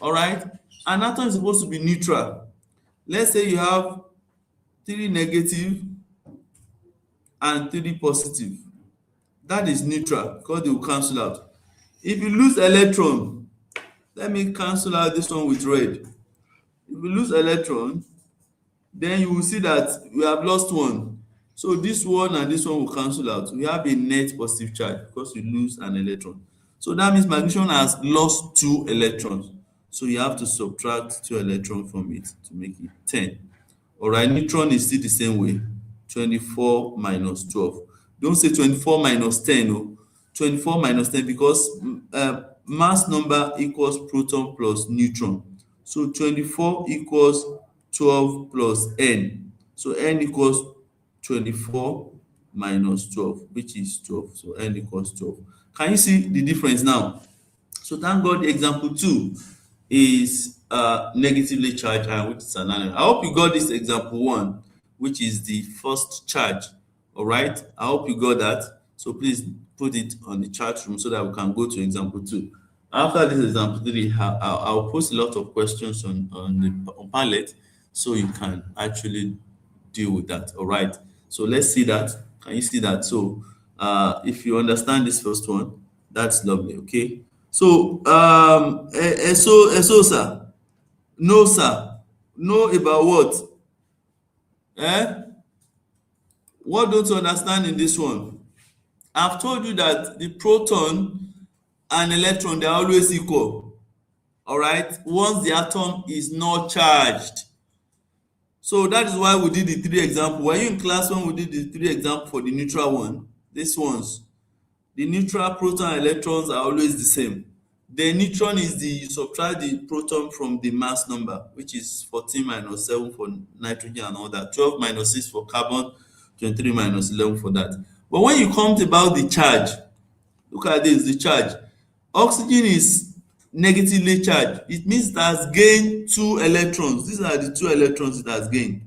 all right? An atom is supposed to be neutral. Let's say you have 3 negative and 3 positive. That is neutral because they will cancel out. If you lose electron, let me cancel out this one with red. If you lose electron, then you will see that we have lost 1. So this one and this one will cancel out. We have a net positive charge because we lose an electron. So that means magnesium has lost 2 electrons. So you have to subtract 2 electrons from it to make it 10. All right, neutron is still the same way. 24 minus 12. Don't say 24 minus 10. No. 24 minus 10 because mass number equals proton plus neutron. So 24 equals 12 plus n. So n equals 24 minus 12, which is 12. So n equals 12. Can you see the difference now? So thank God example 2 is negatively charged ion, which is an anion. I hope you got this example 1, which is the first charge. All right, I hope you got that. So please put it on the chat room so that we can go to example 2. After this example 3, I'll post a lot of questions on Padlet so you can actually deal with that. All right, so let's see that. Can you see that? So if you understand this first one, that's lovely. Okay, so so sir, no sir, know about what? Eh? What don't you understand in this one? I've told you that the proton and electron, they are always equal. All right, once the atom is not charged. So that is why we did the three example. Were you in class when we did the three example for the neutral one? These ones, the neutral proton and electrons are always the same. The neutron is the, you subtract the proton from the mass number, which is 14 minus 7 for nitrogen and all that, 12 minus 6 for carbon, 23 minus 11 for that. But when you come to about the charge, look at this, the charge. Oxygen is negatively charged. It means it has gained 2 electrons. These are the 2 electrons it has gained.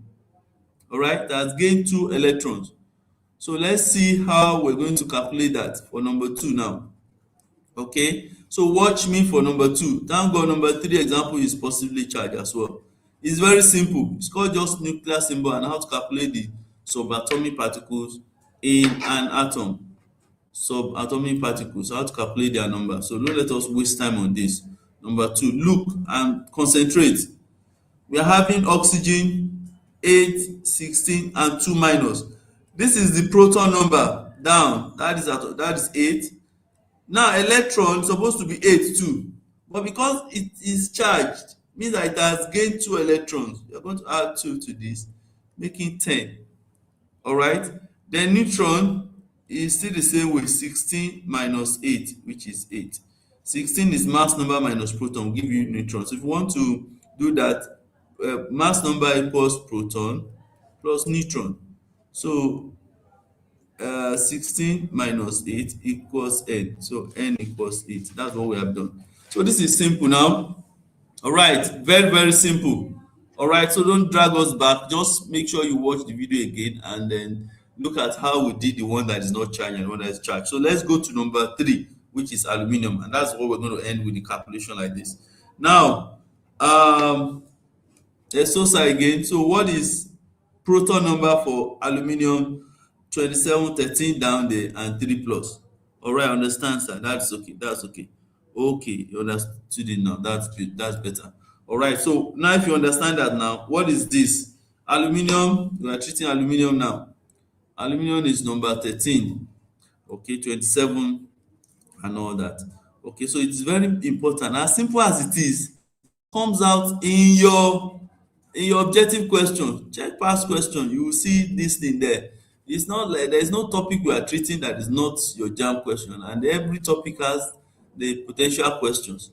All right, it has gained 2 electrons. So let's see how we're going to calculate that for number 2 now. Okay, so watch me for number 2. Thank God number 3 example is positively charged as well. It's very simple. It's called just nuclear symbol and how to calculate the subatomic particles in an atom. Subatomic particles, how to calculate their number. So don't let us waste time on this. Number 2, look and concentrate. We are having oxygen 8, 16 and 2 minus. This is the proton number down. That is 8. Now electron supposed to be 8 too, but because it is charged, means that it has gained 2 electrons. You are going to add 2 to this, making 10. All right, then neutron is still the same with 16 minus 8, which is 8. 16 is mass number minus proton, will give you neutron. So if you want to do that, mass number equals proton plus neutron. So 16 minus 8 equals n. So n equals 8. That's what we have done. So this is simple now. All right, very, very simple. All right, so don't drag us back. Just make sure you watch the video again and then look at how we did the one that is not charged and the one that is charged. So let's go to number 3, which is aluminum, and that's what we're going to end with the calculation like this. Now, let's also again. So what is proton number for aluminum? 27, 13 down there and 3 plus. All right, understand, sir. That's okay. That's okay. Okay, you understood it now. That's good. That's better. All right, so now if you understand that now, what is this? Aluminum, we are treating aluminum now. Aluminum is number 13. Okay, 27 and all that. Okay, so it's very important. As simple as it is, comes out in your objective question. Check past question, you will see this thing there. It's not like there is no topic we are treating that is not your JAMB question, and every topic has the potential questions.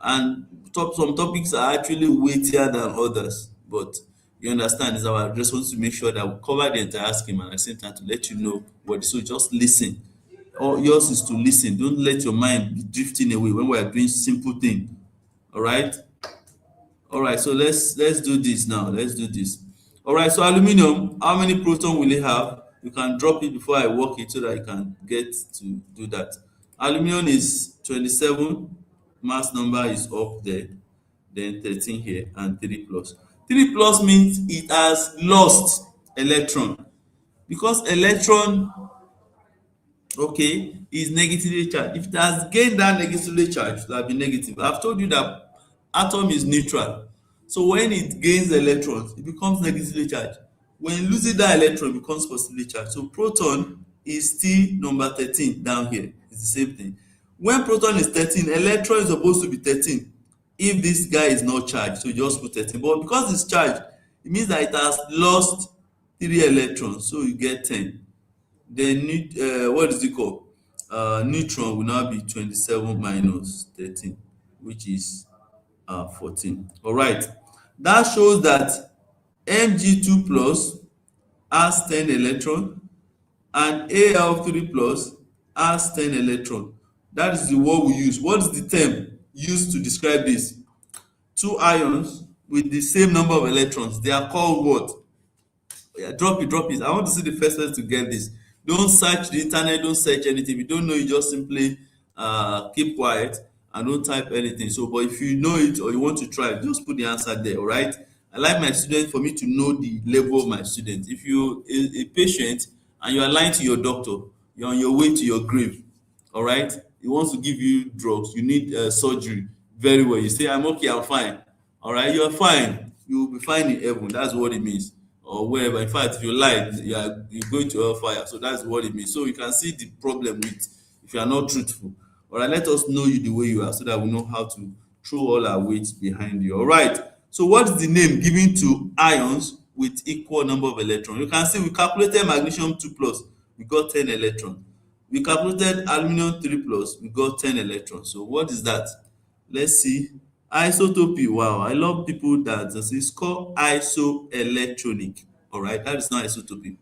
And some topics are actually weightier than others, but you understand, it's our responsibility to make sure that we cover the entire scheme and at the same time to let you know what. So just listen. All yours is to listen. Don't let your mind be drifting away when we are doing simple thing. All right. All right, so let's do this now. Let's do this. All right, so aluminum, how many proton will it have? You can drop it before I work it so that I can get to do that. Aluminum is 27, mass number is up there, then 13 here and 3 plus. 3 plus means it has lost electron, because electron, okay, is negatively charged. If it has gained that negatively charged, it will be negative. I've told you that atom is neutral. So when it gains electrons, it becomes negatively charged. When losing that electron, it becomes positively charged. So proton is still number 13 down here. It's the same thing. When proton is 13, electron is supposed to be 13. If this guy is not charged, so you just put 13. But because it's charged, it means that it has lost 3 electrons. So you get 10. Then what is it called? Neutron will now be 27 minus 13, which is 14. All right, that shows that Mg2 plus has 10 electron and Al3 plus has 10 electron. That is the word we use. What is the term used to describe this? 2 ions with the same number of electrons, they are called what? Yeah, drop it. I want to see the first person to get this. Don't search the internet, don't search anything. If you don't know, you just simply keep quiet and don't type anything. So, but if you know it or you want to try, just put the answer there, all right? I like my students for me to know the level of my students. If you're a patient and you are lying to your doctor, you're on your way to your grave, all right? He wants to give you drugs, you need surgery, very well. You say, I'm okay, I'm fine, all right? You're fine. You will be fine in heaven. That's what it means. or wherever. In fact, if you lie, you're going to hellfire. So that's what it means. So you can see the problem with if you are not truthful. All right, let us know you the way you are so that we know how to throw all our weight behind you. All right. So what is the name given to ions with equal number of electrons? You can see we calculated magnesium 2 plus, we got 10 electrons. We calculated aluminum 3 plus, we got 10 electrons. So what is that? Let's see. Isotopy. Wow, I love people that it's called isoelectronic. All right, that is not isotopy.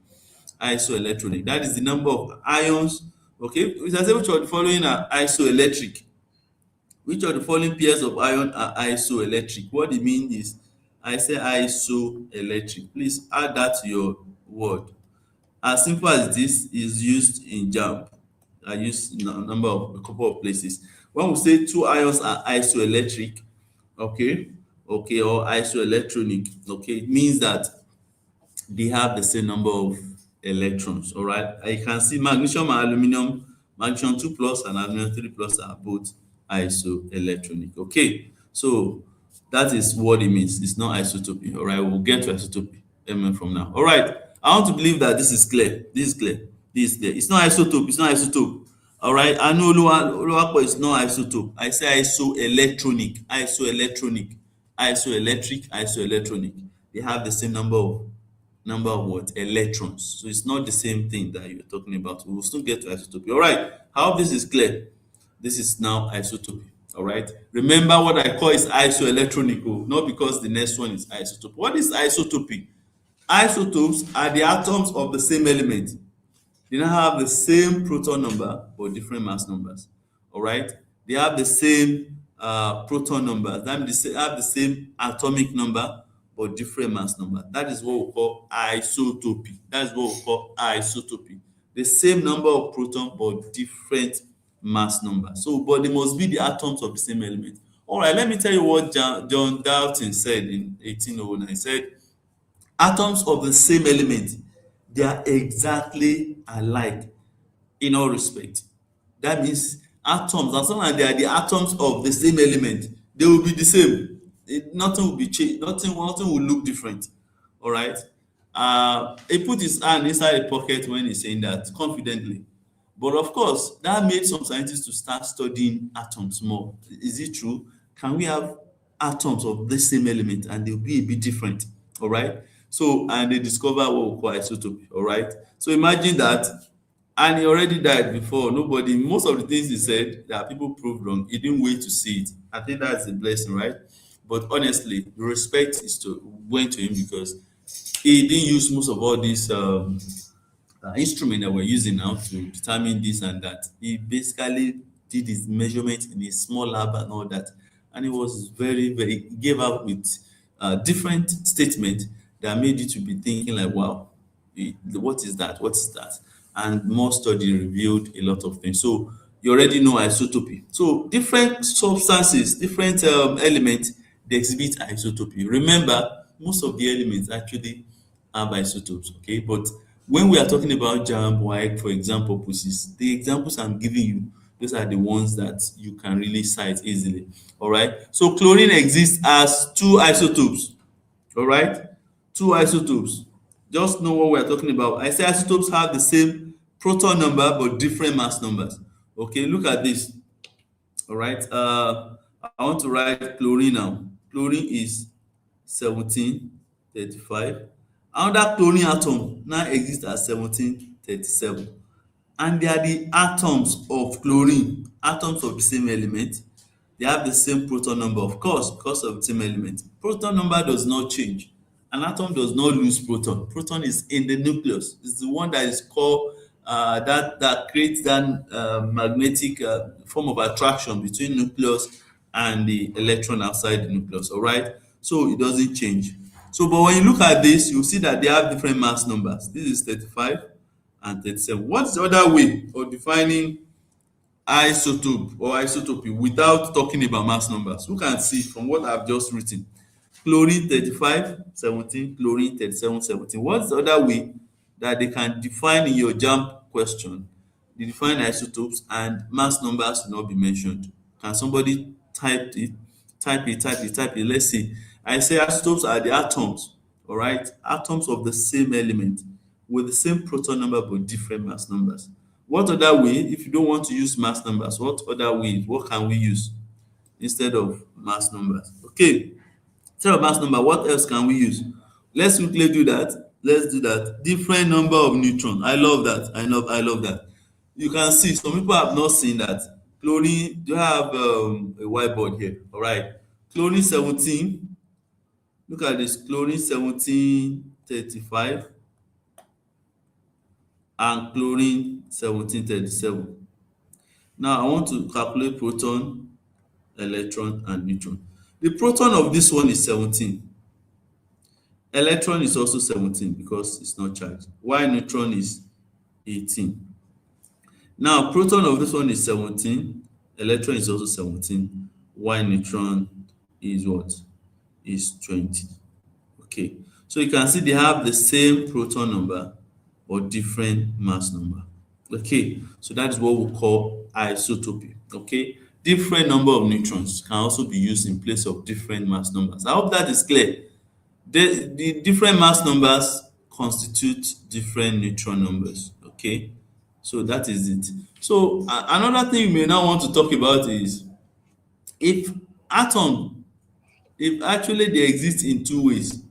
Isoelectronic. That is the number of ions. Okay, we can say which of the following are isoelectric. Which of the following pairs of ion are isoelectric? What it means is I say isoelectric. Please add that to your word. As simple as this is used in JAMB. I use in a couple of places. When we say two ions are isoelectric, okay, or isoelectronic, okay, it means that they have the same number of electrons. All right. You can see magnesium and aluminum, magnesium 2 plus and aluminum 3 plus are both isoelectronic. Okay. So that is what it means. It's not isotopy. All right. We'll get to isotopy from now. All right. I want to believe that this is clear. This is clear. This is clear. It's not isotope. It's not isotope. All right. I know Oluwapo is not isotope. I say isoelectronic. Isoelectronic. Isoelectric. Isoelectronic. They have the same number of what? Electrons. So it's not the same thing that you're talking about. We will still get to isotopy. All right. I hope this is clear. This is now isotopy. All right. Remember what I call is isoelectronic, not because the next one is isotope. What is isotopy? Isotopes are the atoms of the same element. They now have the same proton number but different mass numbers. All right. They have the same proton number. That means they have the same atomic number but different mass number. That is what we call isotopy. That is what we call isotopy. The same number of proton but different mass number. So, but they must be the atoms of the same element. All right, let me tell you what John Dalton said in 1809. He said, atoms of the same element, they are exactly alike in all respect. That means atoms, as long as they are the atoms of the same element, they will be the same. Nothing will be changed. Nothing will look different. All right. He put his hand inside a pocket when he's saying that confidently. But of course, that made some scientists to start studying atoms more. Is it true? Can we have atoms of the same element and they'll be a bit different? All right. So, and they discover what we call isotopy. All right. So imagine that, and he already died before. Most of the things he said that people proved wrong, he didn't wait to see it. I think that's a blessing, right? But honestly, the respect went to him because he didn't use most of all these instrument that we're using now to determine this and that. He basically did his measurement in a small lab and all that, and it was he gave out with different statement that made you to be thinking like, wow, what is that? What is that? And more study revealed a lot of things. So you already know isotopy. So different substances, different elements, they exhibit isotopy. Remember, most of the elements actually have isotopes, okay? But when we are talking about JAMB, WAEC, for example, purposes, the examples I'm giving you, those are the ones that you can really cite easily, all right? So chlorine exists as two isotopes, all right? Two isotopes. Just know what we're talking about. I say isotopes have the same proton number but different mass numbers. Okay, look at this. All right. I want to write chlorine now. Chlorine is 1735. Another chlorine atom now exists at 1737. And they are the atoms of chlorine, atoms of the same element. They have the same proton number, of course, because of the same element. Proton number does not change. An atom does not lose proton. Proton is in the nucleus. It's the one that is called that creates that magnetic form of attraction between nucleus and the electron outside the nucleus. All right, so it doesn't change. So, but when you look at this, you see that they have different mass numbers. This is 35 and 37. What's the other way of defining isotope or isotopy without talking about mass numbers? Who can see from what I've just written? Chlorine 35, 17, chlorine 37, 17. What's the other way that they can define in your JAMB question? They define isotopes and mass numbers will not be mentioned. Can somebody type it? Type it. Let's see. I say isotopes are the atoms all right, atoms of the same element with the same proton number but different mass numbers. What other way, if you don't want to use mass numbers, what other way, what can we use instead of mass numbers? Okay, instead of mass number, what else can we use? Let's quickly do that. Let's do that. Different number of neutrons. I love that. I love that. You can see some people have not seen that. Chlorine, do you have a whiteboard here? All right. Chlorine 17. Look at this. Chlorine 1735 and chlorine 1737. Now I want to calculate proton, electron, and neutron. The proton of this one is 17. Electron is also 17 because it's not charged, while neutron is 18. Now, proton of this one is 17, electron is also 17, while neutron is what? Is 20. Okay, so you can see they have the same proton number but different mass number. Okay, so that is what we call isotopy. Okay, different number of neutrons can also be used in place of different mass numbers. I hope that is clear. The different mass numbers constitute different neutron numbers. Okay, so that is it. So another thing you may now want to talk about is if atom, if actually they exist in two ways.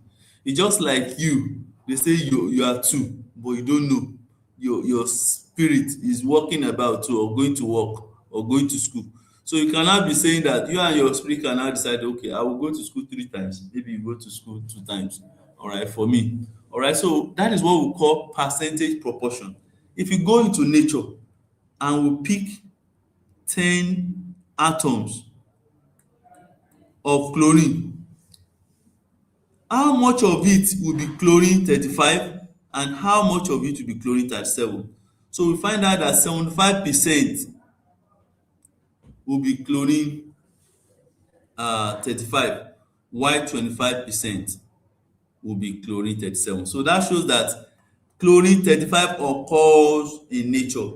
It's just like you, they say you are two but you don't know your spirit is walking about too, or going to work or going to school. So you cannot be saying that you and your spirit can now decide, okay, I will go to school 3 times, maybe you go to school 2 times, all right, for me. All right, so that is what we call percentage proportion. If you go into nature and we pick 10 atoms of chlorine, how much of it will be chlorine 35 and how much of it will be chlorine 37? So we find out that 75% will be chlorine 35, while 25% will be chlorine 37. So that shows that chlorine 35 occurs in nature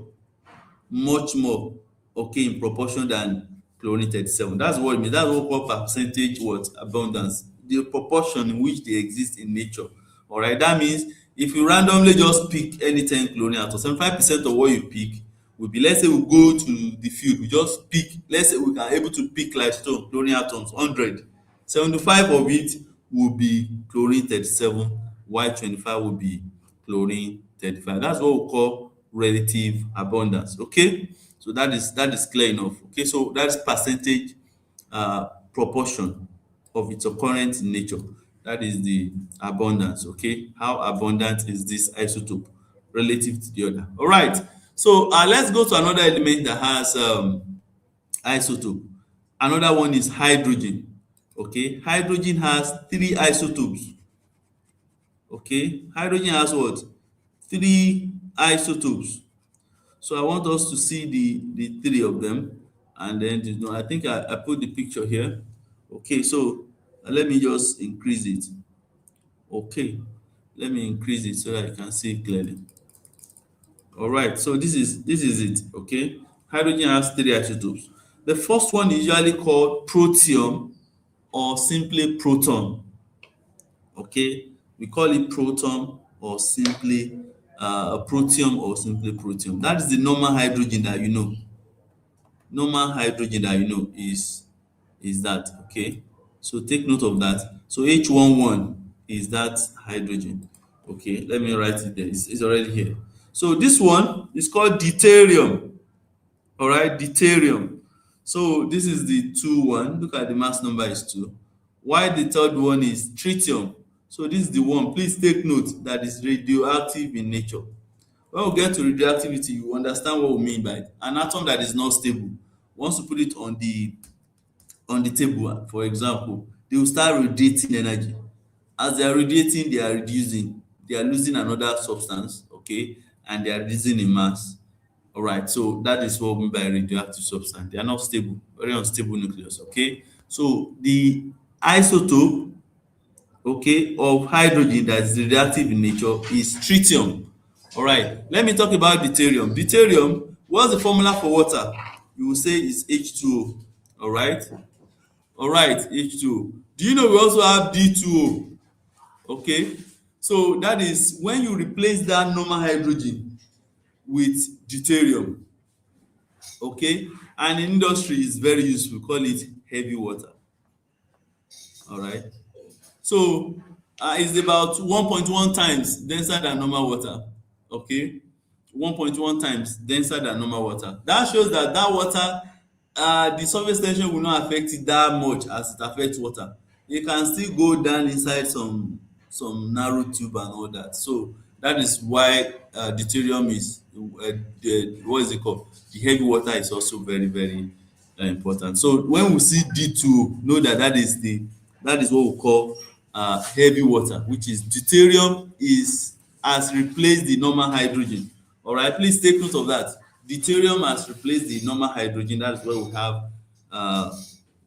much more, okay, in proportion than chlorine 37. That's what it means. That's what we call percentage what? Abundance. The proportion in which they exist in nature. All right, that means if you randomly just pick any 10 chlorine atoms, 75% of what you pick will be, let's say we go to the field, we just pick, let's say we are able to pick like stone chlorine atoms 100. 75 of it will be chlorine 37, while 25 will be chlorine 35. That's what we call relative abundance. Okay, so that is clear enough. Okay, so that's percentage proportion of its occurrence in nature. That is the abundance. Okay, how abundant is this isotope relative to the other? All right, so let's go to another element that has isotope. Another one is hydrogen. Okay, hydrogen has 3 isotopes. Okay, hydrogen has what? 3 isotopes. So I want us to see the 3 of them, and then I think I put the picture here. Okay, so let me just increase it. Okay, let me increase it so that I can see clearly. All right, so this is it. Okay, hydrogen has 3 isotopes. The first one is usually called protium or simply proton. Okay, we call it proton or simply protium or simply protium. That is the normal hydrogen that you know. Normal hydrogen that you know is that. Okay, so take note of that. So H11 is that hydrogen. Okay, let me write it there. It's already here. So this one is called deuterium. All right, deuterium. So this is the 2 1. Look at the mass number is 2. While the third one is tritium. So this is the one. Please take note that is radioactive in nature. When we get to radioactivity, you understand what we mean by it. An atom that is not stable. Once you put it on the table, for example, they will start radiating energy. As they are radiating, they are reducing. They are losing another substance, okay, and they are reducing in mass. All right, so that is what we mean by radioactive substance. They are not stable, very unstable nucleus. Okay, so the isotope, okay, of hydrogen that is radioactive in nature is tritium. All right, let me talk about deuterium. Deuterium, what's the formula for water? You will say it's H2O. All right, H2O. Do you know we also have D2O? Okay, so that is when you replace that normal hydrogen with deuterium. Okay, and in industry is very useful, call it heavy water. All right, so it's about 1.1 times denser than normal water. Okay, 1.1 times denser than normal water. That shows that that water, the surface tension will not affect it that much as it affects water. It can still go down inside some narrow tube and all that. So that is why deuterium is the what is it called? The heavy water is also very very important. So when we see D2, know that that is what we call heavy water, which is deuterium is has replaced the normal hydrogen. All right, please take note of that. Deuterium has replaced the normal hydrogen. That is where we have uh,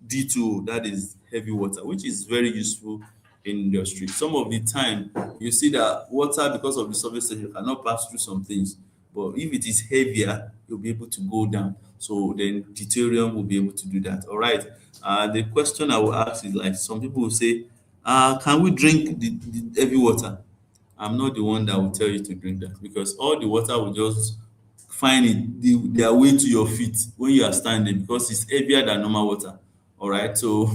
D2, that is heavy water, which is very useful in industry. Some of the time, you see that water, because of the surface tension, cannot pass through some things. But if it is heavier, you'll be able to go down. So then deuterium will be able to do that. All right. The question I will ask is like some people will say, can we drink the heavy water? I'm not the one that will tell you to drink that because all the water will just find their way to your feet when you are standing because it's heavier than normal water. All right, so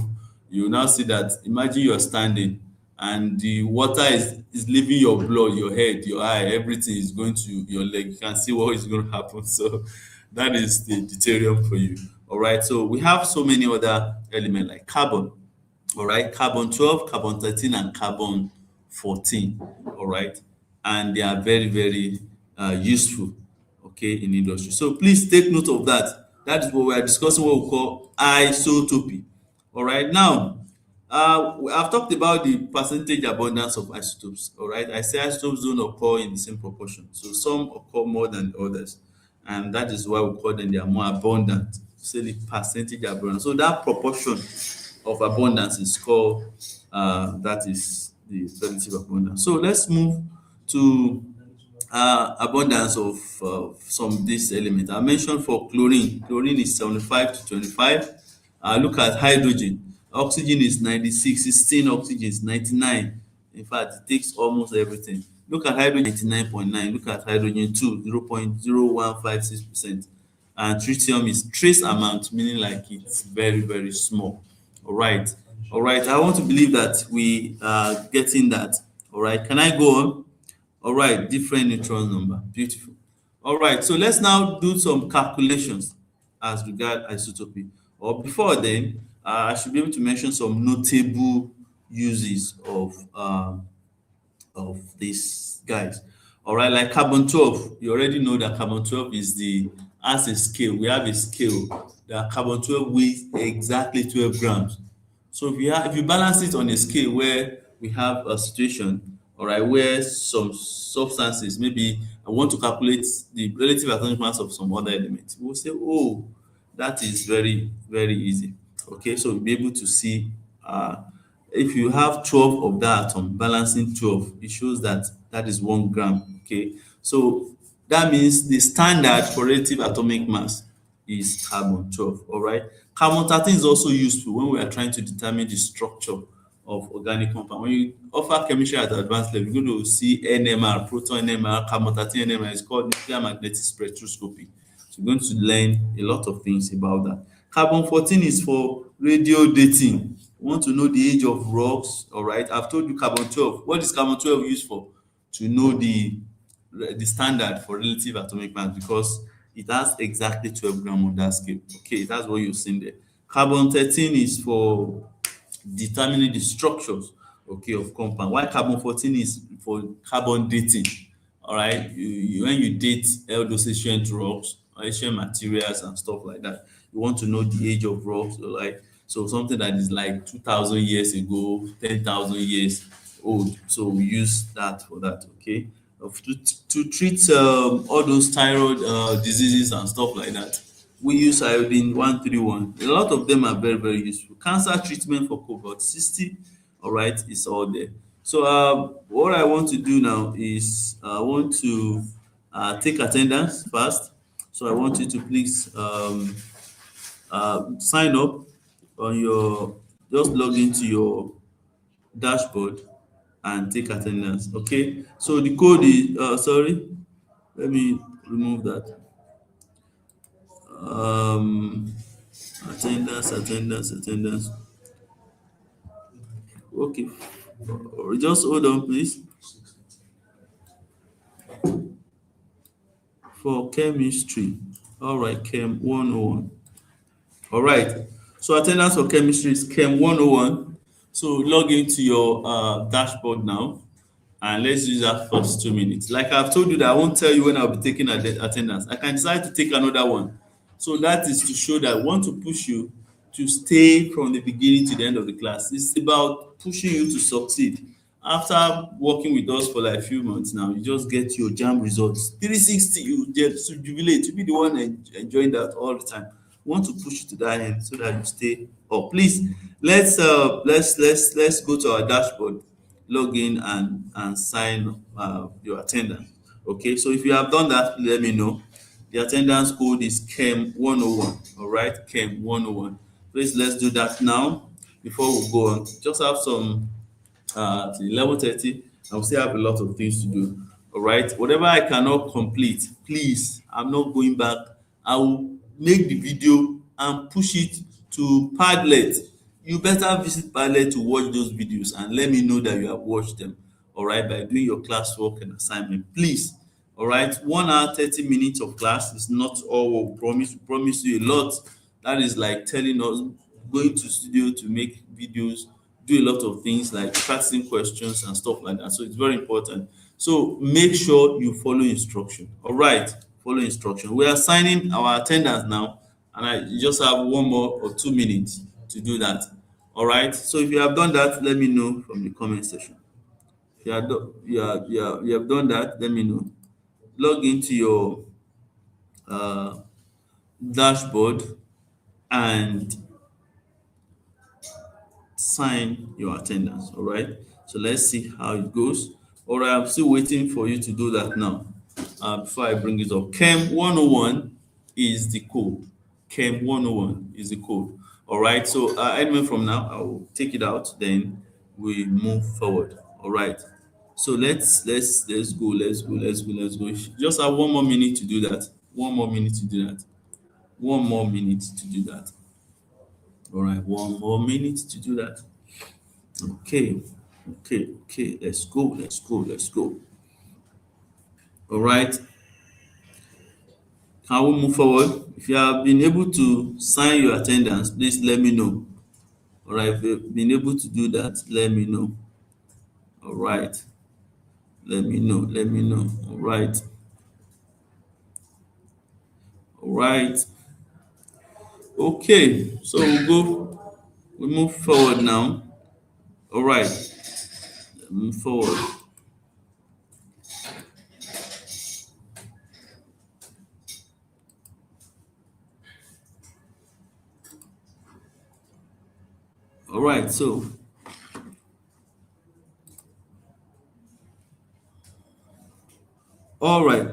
you will now see that. Imagine you are standing and the water is leaving your blood, your head, your eye, everything is going to your leg. You can see what is going to happen. So that is the deuterium for you. All right, so we have so many other elements like carbon. All right, carbon 12, carbon 13, and carbon 14. All right, and they are very very useful, okay, in industry. So please take note of that. That is what we are discussing, what we call isotopy. All right, now I've talked about the percentage abundance of isotopes. All right, I say isotopes don't occur in the same proportion, so some occur more than others, and that is why we call them, they are more abundant. Say the percentage abundance, so that proportion of abundance is called that is the relative abundance. So let's move to abundance of some of these elements. I mentioned for chlorine. Chlorine is 75 to 25. Look at hydrogen. Oxygen is 96. 16 oxygen is 99. In fact, it takes almost everything. Look at hydrogen, 99.9. Look at hydrogen 2, 0.0156%. And tritium is trace amount, meaning like it's very, very small. All right. All right. I want to believe that we are getting that. All right. Can I go on? All right, different neutron number. Beautiful. All right, so let's now do some calculations as regard isotopy. Or before then, I should be able to mention some notable uses of these guys. All right, like carbon 12, you already know that carbon 12 is the as a scale. We have a scale that carbon 12 weighs exactly 12 grams. So if you balance it on a scale where we have a situation, all right, where some substances, maybe I want to calculate the relative atomic mass of some other element, we'll say, oh, that is very, very easy. Okay, so we'll be able to see if you have 12 of that atom balancing 12, it shows that that is 1 gram. Okay, so that means the standard for relative atomic mass is carbon 12. All right, carbon 13 is also useful when we are trying to determine the structure of organic compound. When you offer chemistry at advanced level, you're going to see NMR, proton NMR, carbon 13 NMR. It's called nuclear magnetic spectroscopy. So you're going to learn a lot of things about that. Carbon 14 is for radio dating. You want to know the age of rocks. All right, I've told you carbon 12. What is carbon 12 used for? To know the standard for relative atomic mass because it has exactly 12 grams on that scale. Okay, that's what you've seen there. Carbon 13 is for determining the structures, okay, of compound. While carbon 14 is for carbon dating. All right, when you date all those ancient rocks, ancient materials and stuff like that, you want to know the age of rocks, like so something that is like 2,000 years ago, 10,000 years old. So we use that for that, okay. To treat all those thyroid diseases and stuff like that, we use iodine 131. A lot of them are very very useful. Cancer treatment for cobalt 60, all right, is all there. So what I want to do now is I want to take attendance first. So I want you to please sign up on your, just log into your dashboard and take attendance. Okay, so the code is sorry, let me remove that. Um, attendance. Okay, just hold on, please. For chemistry, all right, Chem 101. All right, so attendance for chemistry is Chem 101. So log into your dashboard now, and let's use that first 2 minutes. Like I've told you that I won't tell you when I'll be taking attendance. I can decide to take another one. So that is to show that I want to push you to stay from the beginning to the end of the class. It's about pushing you to succeed. After working with us for like a few months now, you just get your jam results. 360, you just jubilate. You be the one enjoying that all the time. We want to push you to that end so that you stay up. Please, let's go to our dashboard, log in and sign your attendance. Okay, so if you have done that, let me know. The attendance code is Chem 101. All right, Chem 101. Please, let's do that now before we go on. Just have some to 11:30. I will still have a lot of things to do. All right, whatever I cannot complete, please, I'm not going back. I will make the video and push it to Padlet. You better visit Padlet to watch those videos and let me know that you have watched them. All right, by doing your classwork and assignment, please. All right, 1 hour 30 minutes of class is not all we promise. We promise you a lot. That is like telling us going to studio to make videos, do a lot of things like practicing questions and stuff like that. So it's very important. So make sure you follow instruction. All right, follow instruction. We are signing our attendance now, and I just have 1 more or 2 minutes to do that. All right. So if you have done that, let me know from the comment section. If you have done that, let me know. Log into your uh, dashboard and sign your attendance. All right, so let's see how it goes. All right, I'm still waiting for you to do that now before I bring it up. Chem 101 is the code. Chem 101 is the code. All right, so anyway, from now I will take it out, then we move forward. All right, so let's go. Just have 1 more minute to do that. 1 more minute to do that. 1 more minute to do that. All right, 1 more minute to do that. Okay, okay. Let's go. All right. Can we move forward? If you have been able to sign your attendance, please let me know. All right. If you've been able to do that, let me know. All right. Let me know. All right. All right. Okay. So we move forward now. All right. Move forward. All right. So all right.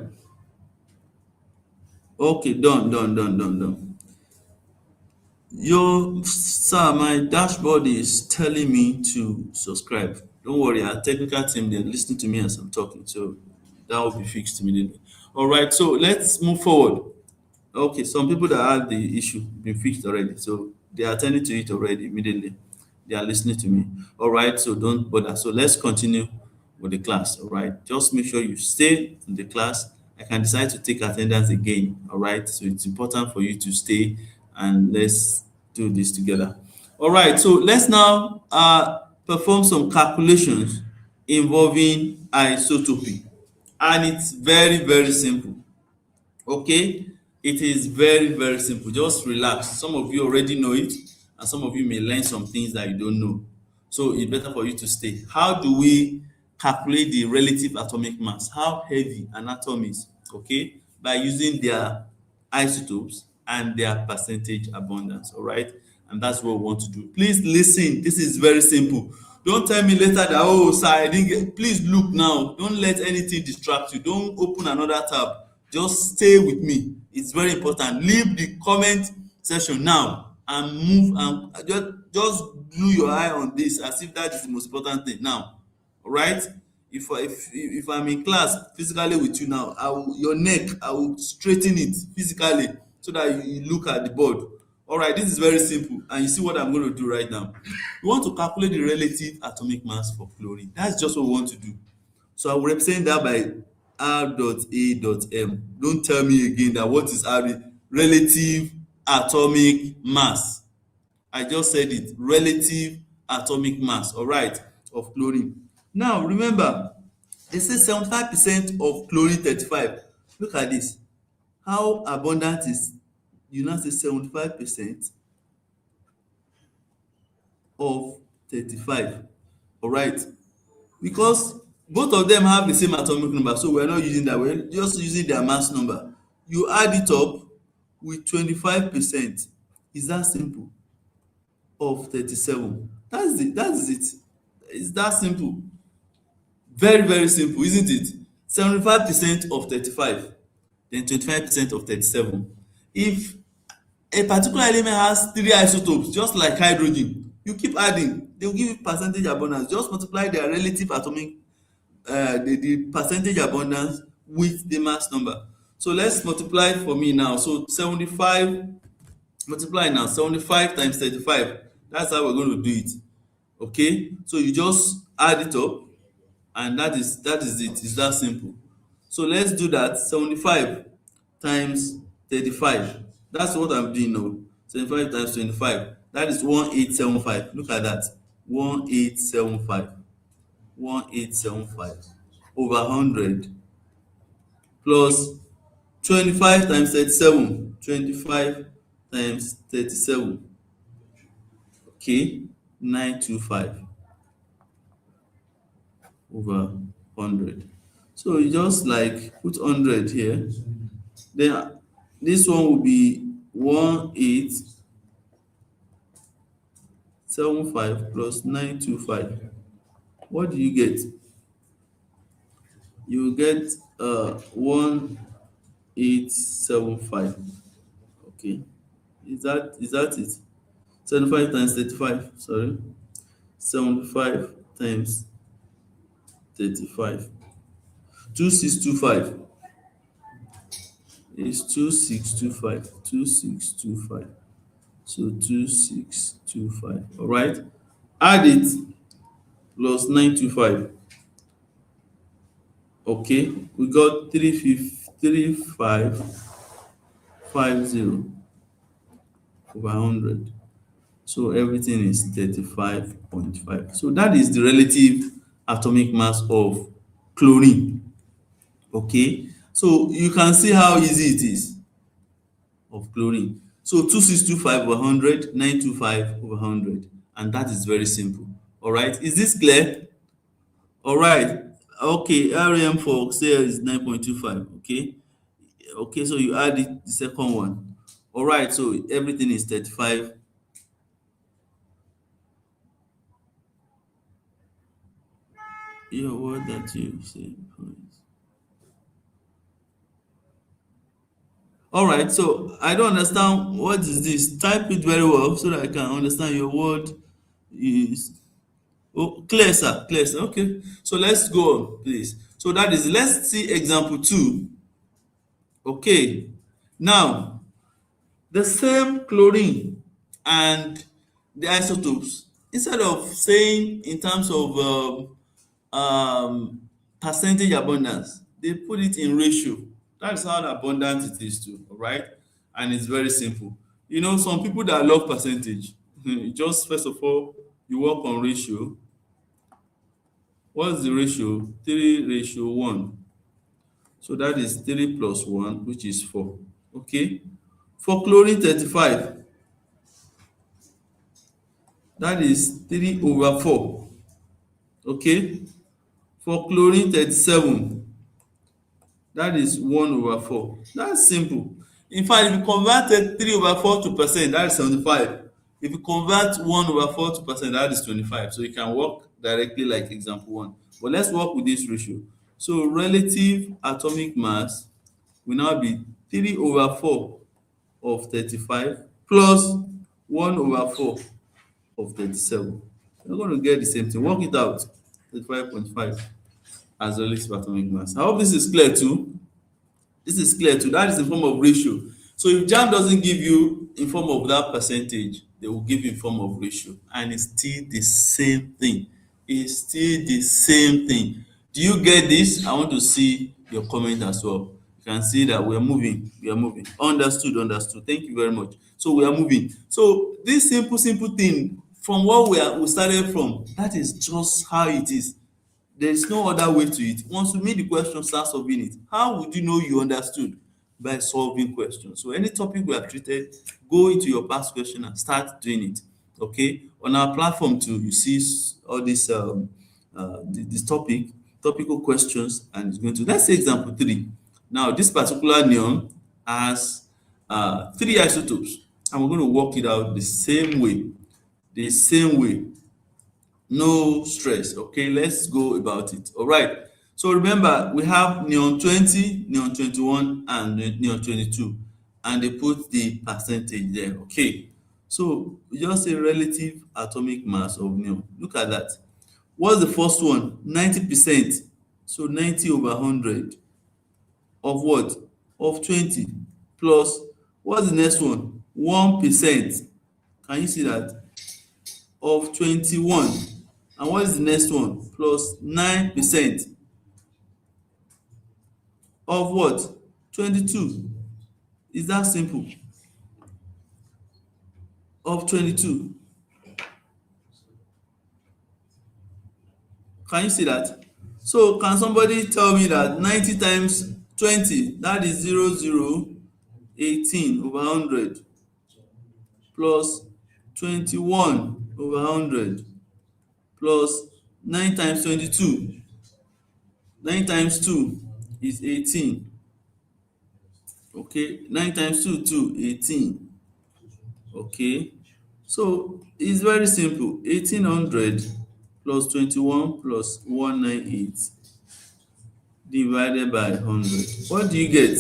Okay, done. Sir, my dashboard is telling me to subscribe. Don't worry, our technical team, they're listening to me as I'm talking, so that will be fixed immediately. All right, so let's move forward. Okay, some people that had the issue been fixed already, so they are attending to it already immediately. They are listening to me. All right, so don't bother. So let's continue with the class. All right, just make sure you stay in the class. I can decide to take attendance again. All right, so it's important for you to stay and let's do this together. All right, so let's now perform some calculations involving isotopy, and it's very simple. Okay, it is very simple. Just relax. Some of you already know it, and some of you may learn some things that you don't know. So it's better for you to stay. How do we calculate the relative atomic mass? How heavy an atom is? Okay, by using their isotopes and their percentage abundance. All right, and that's what we want to do. Please listen. This is very simple. Don't tell me later that, oh, sir, I didn't get. Please look now. Don't let anything distract you. Don't open another tab. Just stay with me. It's very important. Leave the comment section now and move and just glue your eye on this as if that is the most important thing. Now, right? If I'm in class physically with you now, your neck, I will straighten it physically so that you look at the board. All right, this is very simple, and you see what I'm going to do right now. We want to calculate the relative atomic mass for chlorine. That's just what we want to do. So I will represent that by R dot A dot M. Don't tell me again that what is R? Relative atomic mass. I just said it, relative atomic mass, all right, of chlorine. Now remember, they say 75% of chlorine 35. Look at this. How abundant is, you now say 75% of 35, all right? Because both of them have the same atomic number, so we're not using that, we're just using their mass number. You add it up with 25%. It's that simple. Of 37. That's it. It's that simple. Very, very simple, isn't it? 75% of 35, then 25% of 37. If a particular element has three isotopes, just like hydrogen, you keep adding, they will give you percentage abundance. Just multiply their relative atomic, the percentage abundance with the mass number. So let's multiply it for me now. So 75, multiply now, 75 times 35. That's how we're going to do it. Okay, so you just add it up, and that is it. It's that simple. So let's do that. 75 times 35. That's what I'm doing now. 75 times 25. That is 1875. Look at that. 1875. 1875 over 100 plus 25 times 37. 25 times 37. Okay, 925 over 100. So you just like put 100 here. Then this one will be 1875 plus 925. What do you get? You get 1875. Okay. Is that it? 75 times 35. Sorry. 75 times 35. 2625 is 2625. 2625. So 2625. All right. Add it plus 925. Okay. We got 3550 over 100. So everything is 35.5. So that is the relative atomic mass of chlorine. Okay, so you can see how easy it is of chlorine. So 2625 over 100, 925 over 100, and that is very simple. All right, is this clear? All right, okay, rem for cell is 9.25. Okay, okay, so you add the second one. All right, so everything is 35. Your word that you say. All right, so I don't understand what is this. Type it very well so that I can understand your word is. Oh, clear, sir. Clear, sir. Okay. So let's go on, please. So that is, let's see example 2. Okay. Now, the same chlorine and the isotopes, instead of saying in terms of percentage abundance, they put it in ratio. That is how abundant it is too, all right? And it's very simple. You know, some people that love percentage, just first of all, you work on ratio. What's the ratio? 3:1. So that is 3 plus 1, which is 4. Okay. For chlorine 35, that is 3 over 4. Okay. For chlorine 37, that is 1 over 4. That's simple. In fact, if you convert 3 over 4 to percent, that is 75. If you convert 1 over 4 to percent, that is 25. So you can work directly like example 1. But let's work with this ratio. So relative atomic mass will now be 3 over 4 of 35 plus 1 over 4 of 37. You're going to get the same thing. Work it out. 35.5 as relative atomic mass. I hope this is clear too. This is clear too. That is in form of ratio. So if JAMB doesn't give you in form of that percentage, they will give you in form of ratio, and it's still the same thing. It's still the same thing. Do you get this? I want to see your comment as well. You can see that we are moving. We are moving. Understood. Understood. Thank you very much. So we are moving. So this simple thing from what we started from, that is just how it is. There is no other way to it. Once you meet the question, start solving it. How would you know you understood? By solving questions. So any topic we have treated, go into your past question and start doing it. Okay. On our platform too, you see all this this topical questions, and it's going to, let's say example 3. Now this particular neon has 3 isotopes, and we're going to work it out the same way. The same way. No stress. Okay, let's go about it. All right. So remember, we have neon 20, neon 21, and neon 22, and they put the percentage there. Okay. So we just say relative atomic mass of neon. Look at that. What's the first one? 90%. So 90 over 100 of what? Of 20 plus, what's the next one? 1%. Can you see that? Of 21. And what is the next one? Plus 9% of what? 22. Is that simple? Of 22. Can you see that? So can somebody tell me that 90 times 20, that is 0.018 over 100 plus 21 over 100 plus 9 times 22. 9 times 2 is 18. Okay, 9 times 2, 18. Okay, so it's very simple. 1800 plus 21 plus 198 divided by 100. What do you get?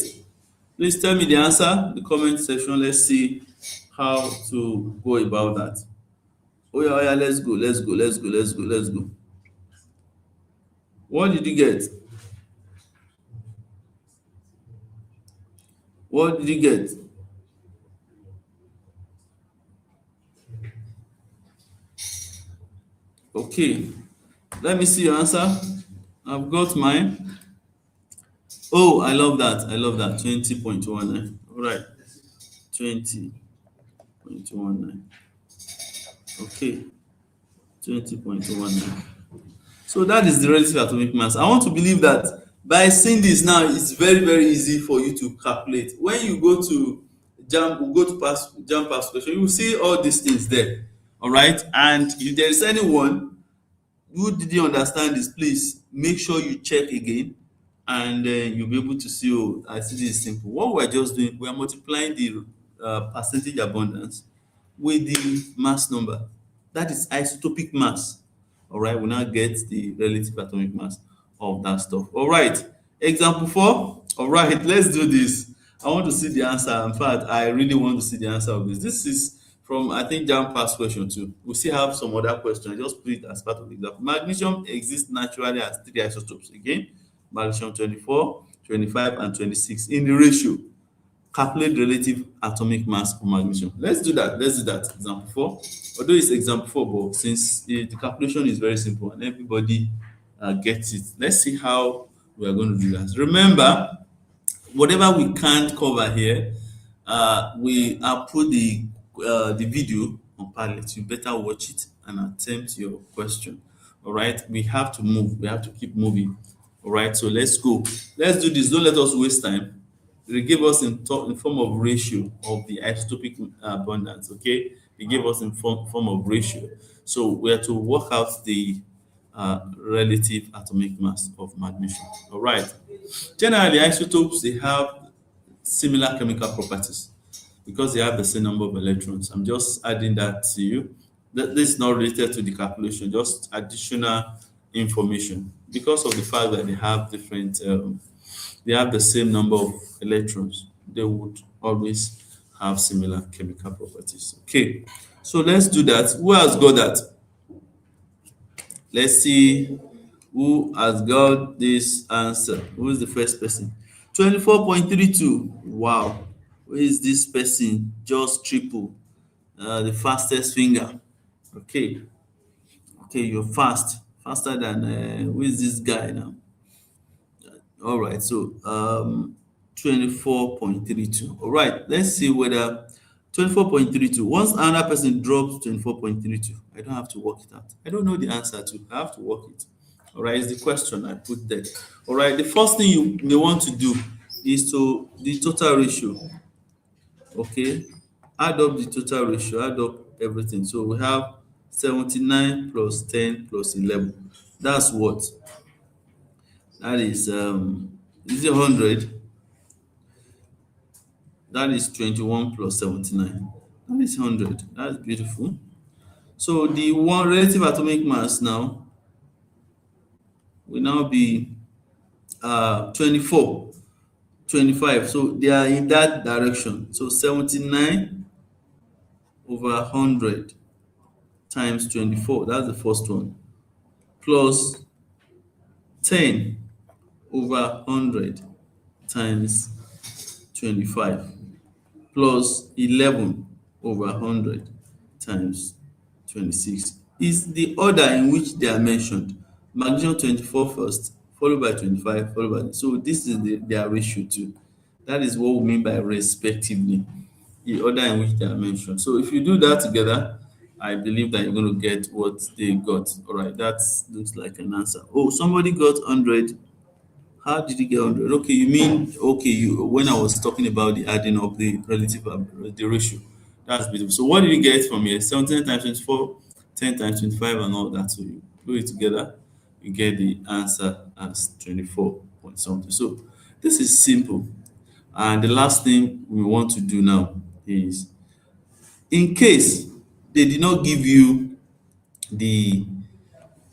Please tell me the answer in the comment section. Let's see how to go about that. Oh yeah, let's go. What did you get? What did you get? Okay, let me see your answer. I've got mine. Oh, I love that. 20.19. All right, 20.19. Okay, 20.19. So that is the relative atomic mass. I want to believe that by seeing this now, it's very easy for you to calculate. When you go to jump past question, you will see all these things there. All right, and if there is anyone who didn't understand this, please make sure you check again, and you'll be able to see, oh, I see this is simple. What we're just doing, we are multiplying the percentage abundance with the mass number. That is isotopic mass. All right, we now get the relative atomic mass of that stuff. All right, example 4. All right, let's do this. I want to see the answer. In fact, I really want to see the answer of this. This is from, I think, jam past question 2. We still have some other questions. Just put it as part of the example. Magnesium exists naturally as 3 isotopes. Again, magnesium 24, 25, and 26 in the ratio. Calculate relative atomic mass of magnesium. Let's do that. Example 4. Although it's example 4, but since the calculation is very simple and everybody gets it, let's see how we are going to do that. Remember, whatever we can't cover here, we put the video on Padlet. You better watch it and attempt your question. All right, we have to move. We have to keep moving. All right, so let's go. Let's do this. Don't let us waste time. They gave us in form of ratio of the isotopic abundance. Okay, they gave us in form of ratio. So we have to work out the relative atomic mass of magnesium. All right. Generally, isotopes, they have similar chemical properties because they have the same number of electrons. I'm just adding that to you. This is not related to the calculation, just additional information because of the fact that they have different. They have the same number of electrons. They would always have similar chemical properties. Okay, so let's do that. Who has got that? Let's see Who has got this answer? Who is the first person? 24.32. Wow. Who is this person? Just triple. The fastest finger. Okay. Okay, you're fast. Faster than who is this guy now? All right, so 24.32. All right, let's see whether 24.32. Once another person drops 24.32, I don't have to work it out. I don't know the answer to. I have to work it. All right, is the question I put there. All right, the first thing you may want to do is to the total ratio. Okay, add up the total ratio, add up everything. So we have 79 plus 10 plus 11. That's what? That is it 100? That is 21 plus 79. That is 100. That's beautiful. So the one relative atomic mass now will now be 24, 25. So they are in that direction. So 79 over 100 times 24. That's the first one. Plus 10 over 100 times 25. Plus 11 over 100 times 26 is the order in which they are mentioned. Magnesium 24 first, followed by 25, followed by, so this is their ratio too. That is what we mean by respectively, the order in which they are mentioned. So if you do that together, I believe that you're going to get what they got. All right, that looks like an answer. Oh, somebody got 100. How did you get 100? Okay, you mean, okay, you when I was talking about the adding up the relative the ratio. That's beautiful. So what did you get from here? 17 times 24, 10 times 25, and all that. So you put it together, you get the answer as 24 point something. So this is simple. And the last thing we want to do now is, in case they did not give you the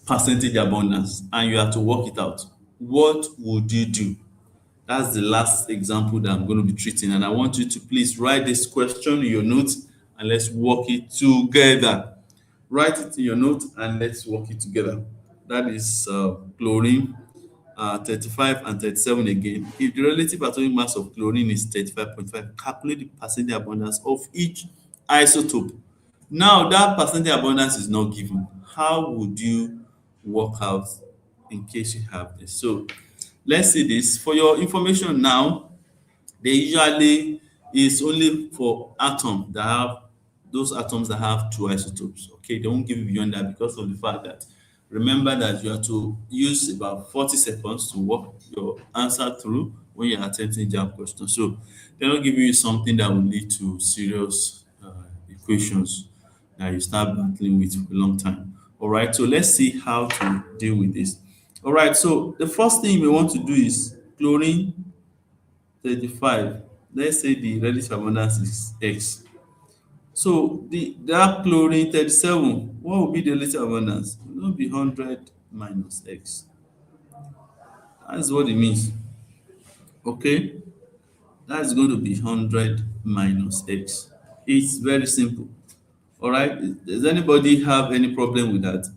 percentage abundance and you have to work it out, what would you do? That's the last example that I'm going to be treating. And I want you to please write this question in your notes and let's work it together. Write it in your note and let's work it together. That is chlorine 35 and 37 again. If the relative atomic mass of chlorine is 35.5, calculate the percentage abundance of each isotope. Now that percentage abundance is not given. How would you work out in case you have this? So let's see this. For your information now, they usually is only for atom that have those atoms that have two isotopes. Okay, they won't give you beyond that because of the fact that remember that you have to use about 40 seconds to work your answer through when you're attempting JAMB question. So they're not giving you something that will lead to serious equations that you start battling with for a long time. All right, so let's see how to deal with this. All right, so the first thing you may want to do is chlorine 35. Let's say the relative abundance is X. So that chlorine 37, what will be the relative abundance? It will be 100 minus X. That's what it means. Okay? That's going to be 100 minus X. It's very simple. All right? Does anybody have any problem with that?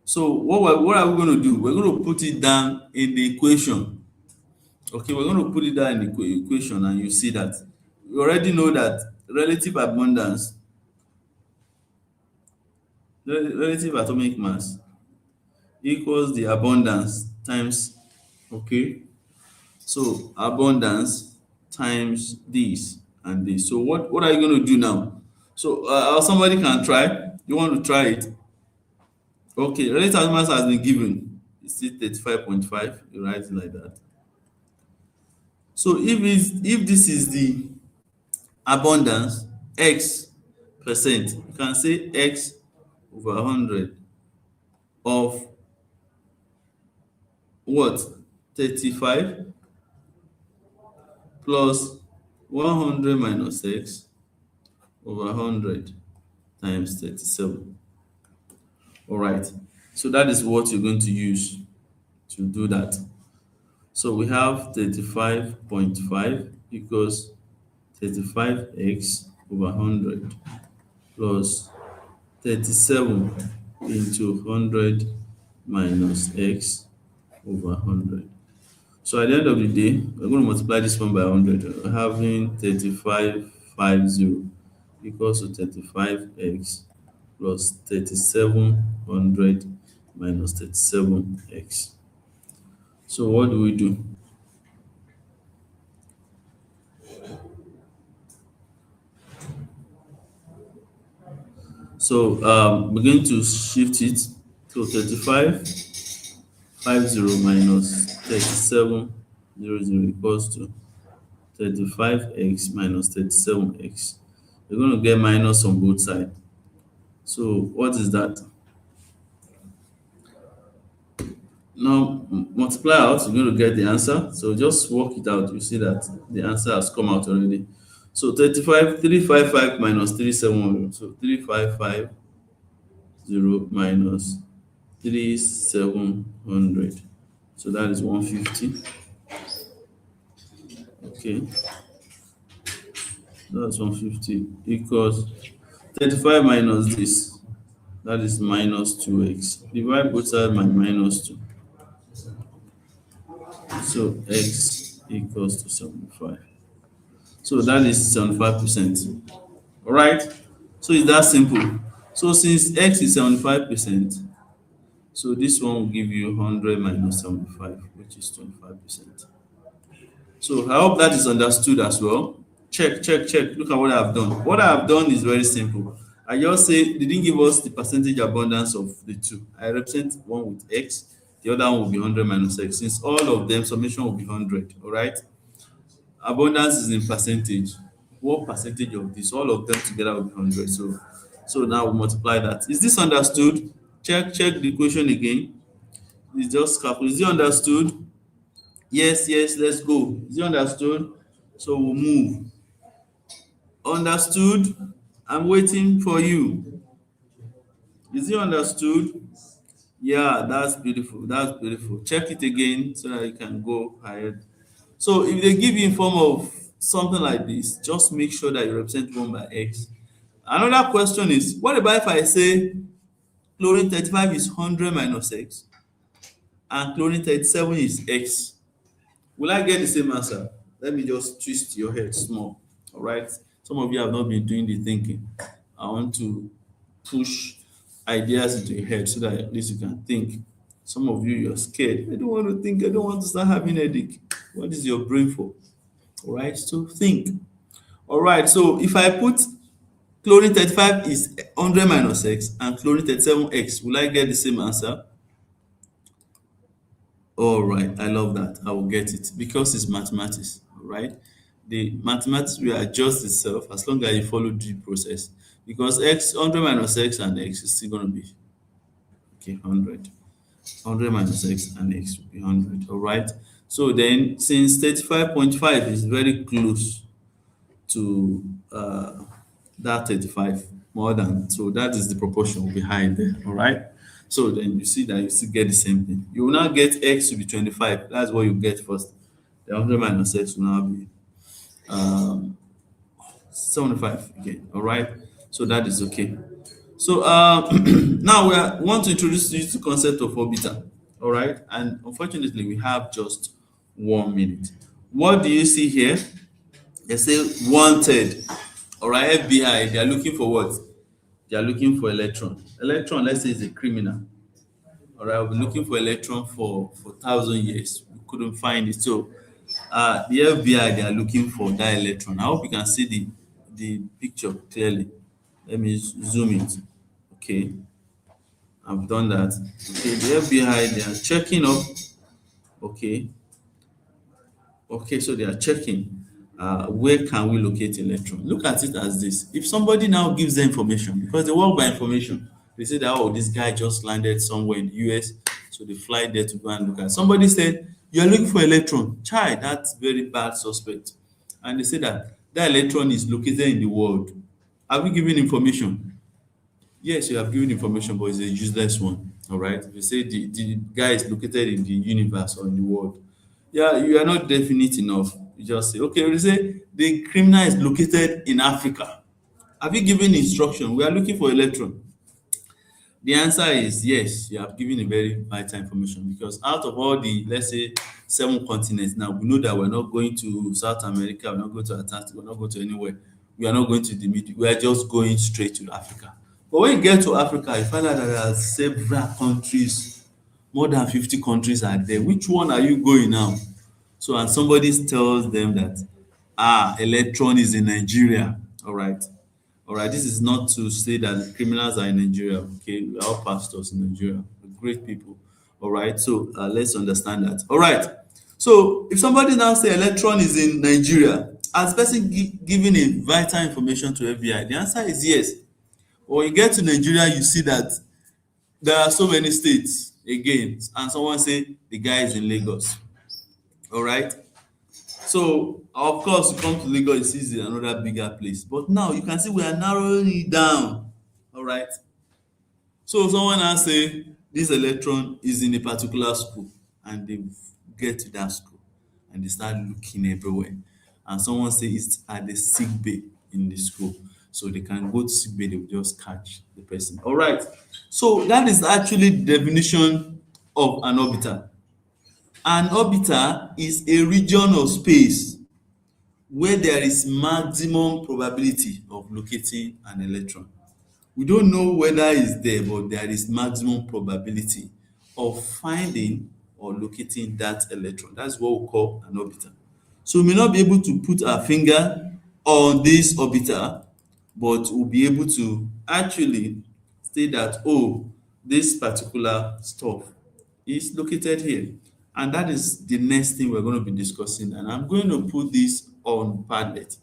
So what are we going to do? We're going to put it down in the equation. Okay, we're going to put it down in the equation and you see that. We already know that relative abundance, relative atomic mass equals the abundance times, okay? So abundance times this and this. So what are you going to do now? So somebody can try. You want to try it? Okay, relative mass has been given. It's still 35.5. You write it like that. So if this is the abundance, X percent, you can say X over 100 of what? 35 plus 100 minus X over 100 times 37. All right. So that is what you're going to use to do that. So we have 35.5 equals 35x over 100 plus 37 into 100 minus x over 100. So at the end of the day, we're going to multiply this one by 100. We're having 3550 equals to 35x plus 3700 minus 37x. So what do we do? So we're going to shift it to 3550 minus 3700 equals to 35x minus 37x. We're going to get minus on both sides. So what is that? Now multiply out, you're going to get the answer. So just work it out. You see that the answer has come out already. So 355 minus 3700. So 3550 minus 3700. So that is 150. Okay, that's 150 equals 35 minus this. That is minus 2x. Divide both sides by minus 2. So x equals to 75. So that is 75%. All right. So it's that simple. So since x is 75%, so this one will give you 100 minus 75, which is 25%. So I hope that is understood as well. Check, check, check. Look at what I've done. What I've done is very simple. I just say they didn't give us the percentage abundance of the two. I represent one with x, the other one will be 100 minus x. Since all of them, summation will be 100. All right. Abundance is in percentage. What percentage of this? All of them together will be 100. So now we multiply that. Is this understood? Check the equation again. It's just calculate. Is it understood? Yes, yes, let's go. Is it understood? So we'll move. Understood? I'm waiting for you. Is it understood? Yeah, that's beautiful. That's beautiful. Check it again so that you can go ahead. So if they give you in form of something like this, just make sure that you represent 1 by x. Another question is, what about if I say chlorine 35 is 100 minus x and chlorine 37 is x? Will I get the same answer? Let me just twist your head small. All right. Some of you have not been doing the thinking. I want to push ideas into your head so that at least you can think. Some of you, you're scared. I don't want to think. I don't want to start having a headache. What is your brain for? All right. So think. All right. So if I put chlorine 35 is 100 minus x and chlorine 37x, will I get the same answer? All right, I love that. I will get it because it's mathematics, all right? The mathematics will adjust itself as long as you follow the process. Because x 100 minus x and x is still going to be okay 100. 100 minus x and x will be 100, all right? So then, since 35.5 is very close to that 35 more than, so that is the proportion behind there, all right? So then you see that you still get the same thing. You will now get x to be 25. That's what you get first. The 100 minus x will now be 75 again, all right? So that is okay. So now we want to introduce you to the concept of orbital, all right? And unfortunately, we have just 1 minute. What do you see here? They say wanted, all right? FBI, they are looking for what? They are looking for electron. Electron, let's say, is a criminal. All right, we've been looking for electron for 1,000 years. We couldn't find it. So the FBI, they are looking for that electron. I hope you can see the picture clearly. Let me zoom it. Okay, I've done that. Okay, the FBI, they are checking up. Okay, okay, so they are checking where can we locate electron. Look at it as this. If somebody now gives them information, because they work by information, they say that, oh, this guy just landed somewhere in the US, so they fly there to go and look at. Somebody said, you're looking for electron. Child, that's very bad suspect. And they say that that electron is located in the world. Have you given information? Yes, you have given information, but it's a useless one. All right. If you say the guy is located in the universe or in the world, yeah, you are not definite enough. You just say, okay, we say the criminal is located in Africa. Have you given instruction? We are looking for electron. The answer is yes, you have given a very vital information because out of all the, let's say, 7 continents now, we know that we're not going to South America, we're not going to Antarctica, we're not going to anywhere. We are not going to the middle. We are just going straight to Africa. But when you get to Africa, you find out that there are several countries, more than 50 countries are there. Which one are you going now? So, and somebody tells them that, electron is in Nigeria. All right. All right, this is not to say that criminals are in Nigeria. Okay, we are all pastors in Nigeria, we're great people. All right, so let's understand that. All right, so if somebody now say electron is in Nigeria, as person giving a vital information to FBI, the answer is yes. When you get to Nigeria, you see that there are so many states again, and someone say the guy is in Lagos. All right, so of course, you come to Lagos, you see another bigger place. But now you can see we are narrowing it down. All right. So someone now say this electron is in a particular school, and they get to that school and they start looking everywhere. And someone say it's at the sick bay in the school. So they can go to sick bay, they will just catch the person. All right. So that is actually the definition of an orbiter. An orbiter is a region of space where there is maximum probability of locating an electron. We don't know whether it's there, but there is maximum probability of finding or locating that electron. That's what we call an orbiter. So we may not be able to put our finger on this orbiter, but we'll be able to actually say that, oh, this particular stuff is located here. And that is the next thing we're going to be discussing. And I'm going to put this on Padlet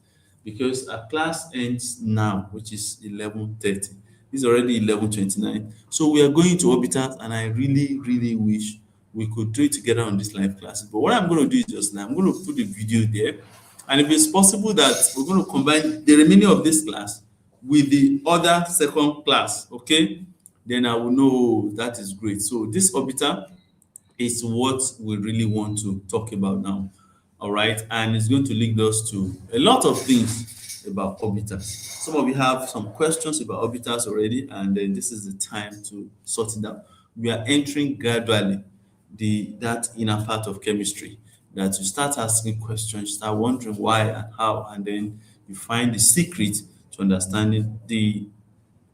because our class ends now, which is 11:30. It's already 11:29. So we are going to orbiters, and I really, really wish we could do it together on this live classes. But what I'm going to do is just now, I'm going to put the video there. And if it's possible that we're going to combine the remaining of this class with the other second class, okay, then I will know that is great. So this orbiter is what we really want to talk about now. All right, and it's going to lead us to a lot of things about orbiters. Some of you have some questions about orbiters already, and then this is the time to sort it out. We are entering gradually that inner part of chemistry, that you start asking questions, start wondering why and how, and then you find the secret to understanding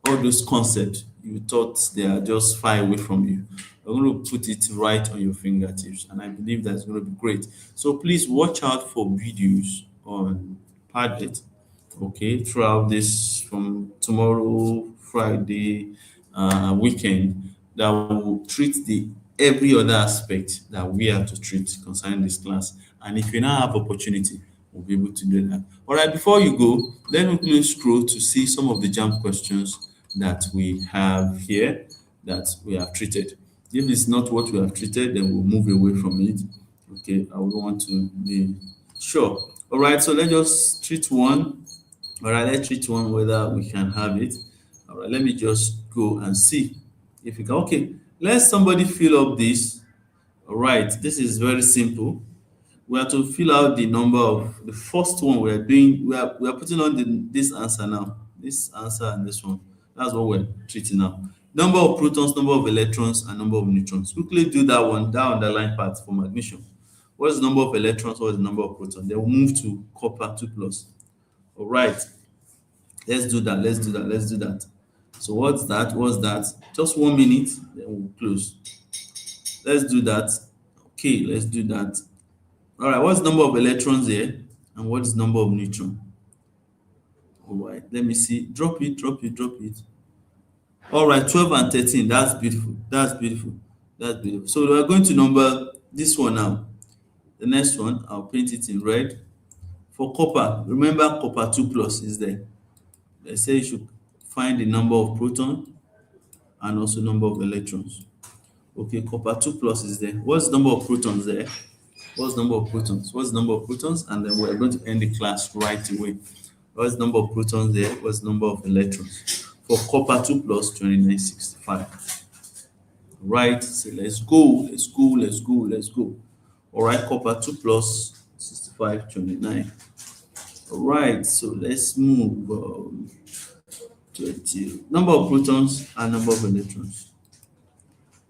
all those concepts you thought they are just far away from you. I'm going to put it right on your fingertips, and I believe that's going to be great. So please watch out for videos on Padlet, okay, throughout this from tomorrow, Friday, weekend, that will treat the every other aspect that we have to treat concerning this class. And if you now have opportunity, we'll be able to do that. All right, before you go, let me please scroll to see some of the JAMB questions that we have here that we have treated. If it's not what we have treated, then we'll move away from it. Okay, I would want to be sure. All right, so let's just treat one. All right, let's treat one whether we can have it. All right, let me just go and see if we can. Okay, let somebody fill up this. All right, this is very simple. We have to fill out the number of the first one we are doing. We are putting on this answer now. This answer and this one. That's what we're treating now. Number of protons, number of electrons, and number of neutrons. Quickly do that one, that underlying part for magnesium. What is the number of electrons? What is the number of protons? Then we'll move to copper 2 plus. All right. Let's do that. Let's do that. Let's do that. So what's that? What's that? Just 1 minute, then we'll close. Let's do that. Okay, let's do that. All right, what's the number of electrons here? And what is the number of neutrons? All right, let me see. Drop it, drop it, drop it. All right, 12 and 13. That's beautiful. That's beautiful. That's beautiful. So we're going to number this one now. The next one, I'll paint it in red. For copper, remember copper 2 plus is there. Let's say you should find the number of protons and also number of electrons. Okay, copper 2 plus is there. What's the number of protons there? What's the number of protons? What's the number of protons? And then we're going to end the class right away. What's the number of protons there? What's the number of electrons? For copper 2 plus, 2965. Right, so let's go, let's go, let's go, let's go. All right, copper 2 plus, 65, 29. All right, so let's move. 20. Number of protons and number of electrons.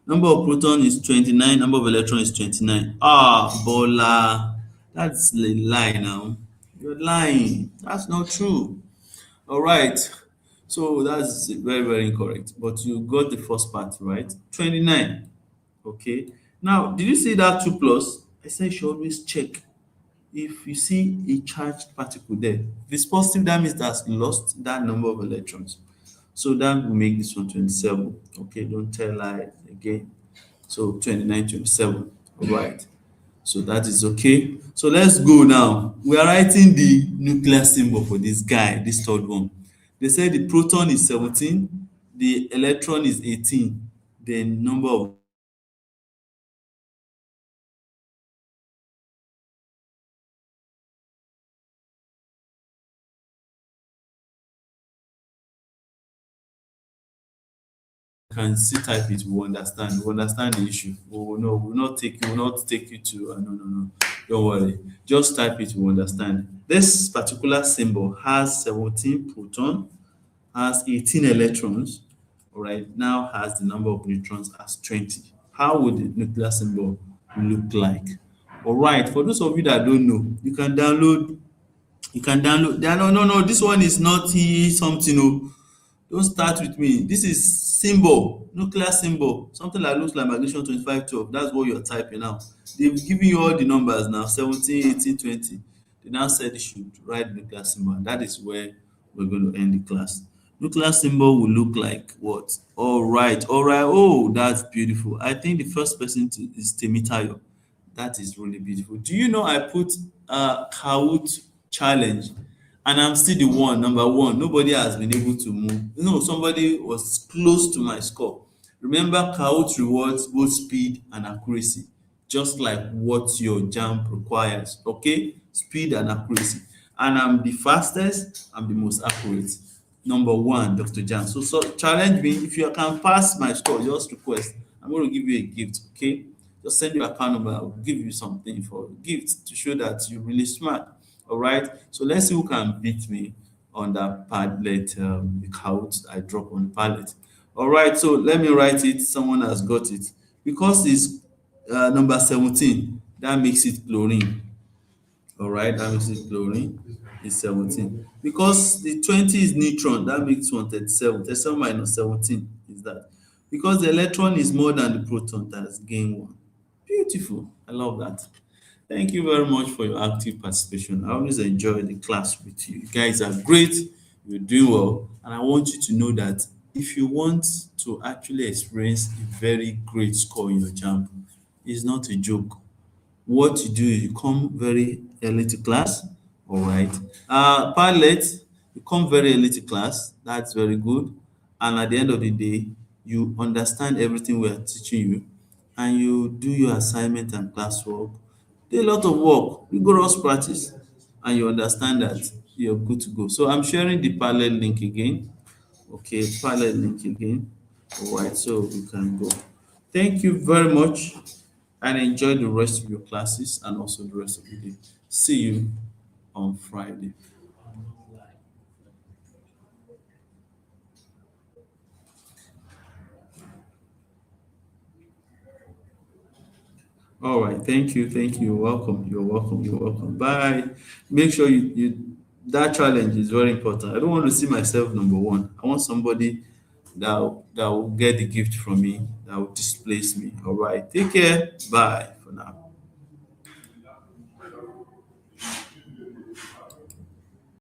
Number of proton is 29, number of electron is 29. Ah, Bola, that's a lie now. You're lying. That's not true. All right. So that's very, very incorrect. But you got the first part right. 29. Okay. Now, did you see that 2 plus? I said you should always check. If you see a charged particle there, if it's positive, that means that's lost that number of electrons. So that will make this one 27. Okay, don't tell lie again. So 29, 27. All right. So that is okay. So let's go now. We are writing the nuclear symbol for this guy, this third one. They say the proton is 17, the electron is 18, the number of can still type it, we will understand. We will understand the issue. We will know. We will not take you to no, no, no. Don't worry. Just type it, we will understand. This particular symbol has 17 proton, has 18 electrons, all right, now has the number of neutrons as 20. How would the nuclear symbol look like? All right, for those of you that don't know, you can download. No, no, no, this one is not something. Oh, don't start with me. This is symbol, nuclear symbol, something that looks like magnesium 2512. That's what you're typing now. They've given you all the numbers now, 17, 18, 20. They now said you should write nuclear symbol, and that is where we're going to end the class. Nuclear symbol will look like what? All right, all right. Oh, that's beautiful. I think the first person is Temitayo. That is really beautiful. Do you know I put a Kahoot challenge and I'm still the one, number one. Nobody has been able to move. No, somebody was close to my score. Remember, Kahoot rewards both speed and accuracy, just like what your jump requires. Okay, speed and accuracy. And I'm the fastest, I'm the most accurate. Number one, Dr. Jan. So challenge me. If you can pass my score, just request. I'm going to give you a gift. Okay, just send your account number. I'll give you something for gift to show that you're really smart. All right. So let's see who can beat me on that Padlet count I drop on the Padlet. All right. So let me write it. Someone has got it because it's number 17. That makes it chlorine. All right. That makes it chlorine. Is 17 because the 20 is neutron. That makes 137. 37 minus 17 is that because the electron is more than the proton that has gained one. Beautiful. I love that. Thank you very much for your active participation. I always enjoy the class with you. You guys are great. You're doing well. And I want you to know that if you want to actually experience a very great score in your jump, it's not a joke. What you do is you come very early to class, all right. Pilot, you come very early to class. That's very good. And at the end of the day, you understand everything we are teaching you, and you do your assignment and classwork. Do a lot of work, rigorous practice, and you understand that you're good to go. So I'm sharing the parallel link again. Okay, parallel link again. All right, so we can go. Thank you very much and enjoy the rest of your classes and also the rest of the day. See you on Friday. All right, thank you, thank you. You're welcome. You're welcome. You're welcome. Bye. Make sure you that challenge is very important. I don't want to see myself number one. I want somebody that will get the gift from me, that will displace me. All right. Take care. Bye for now.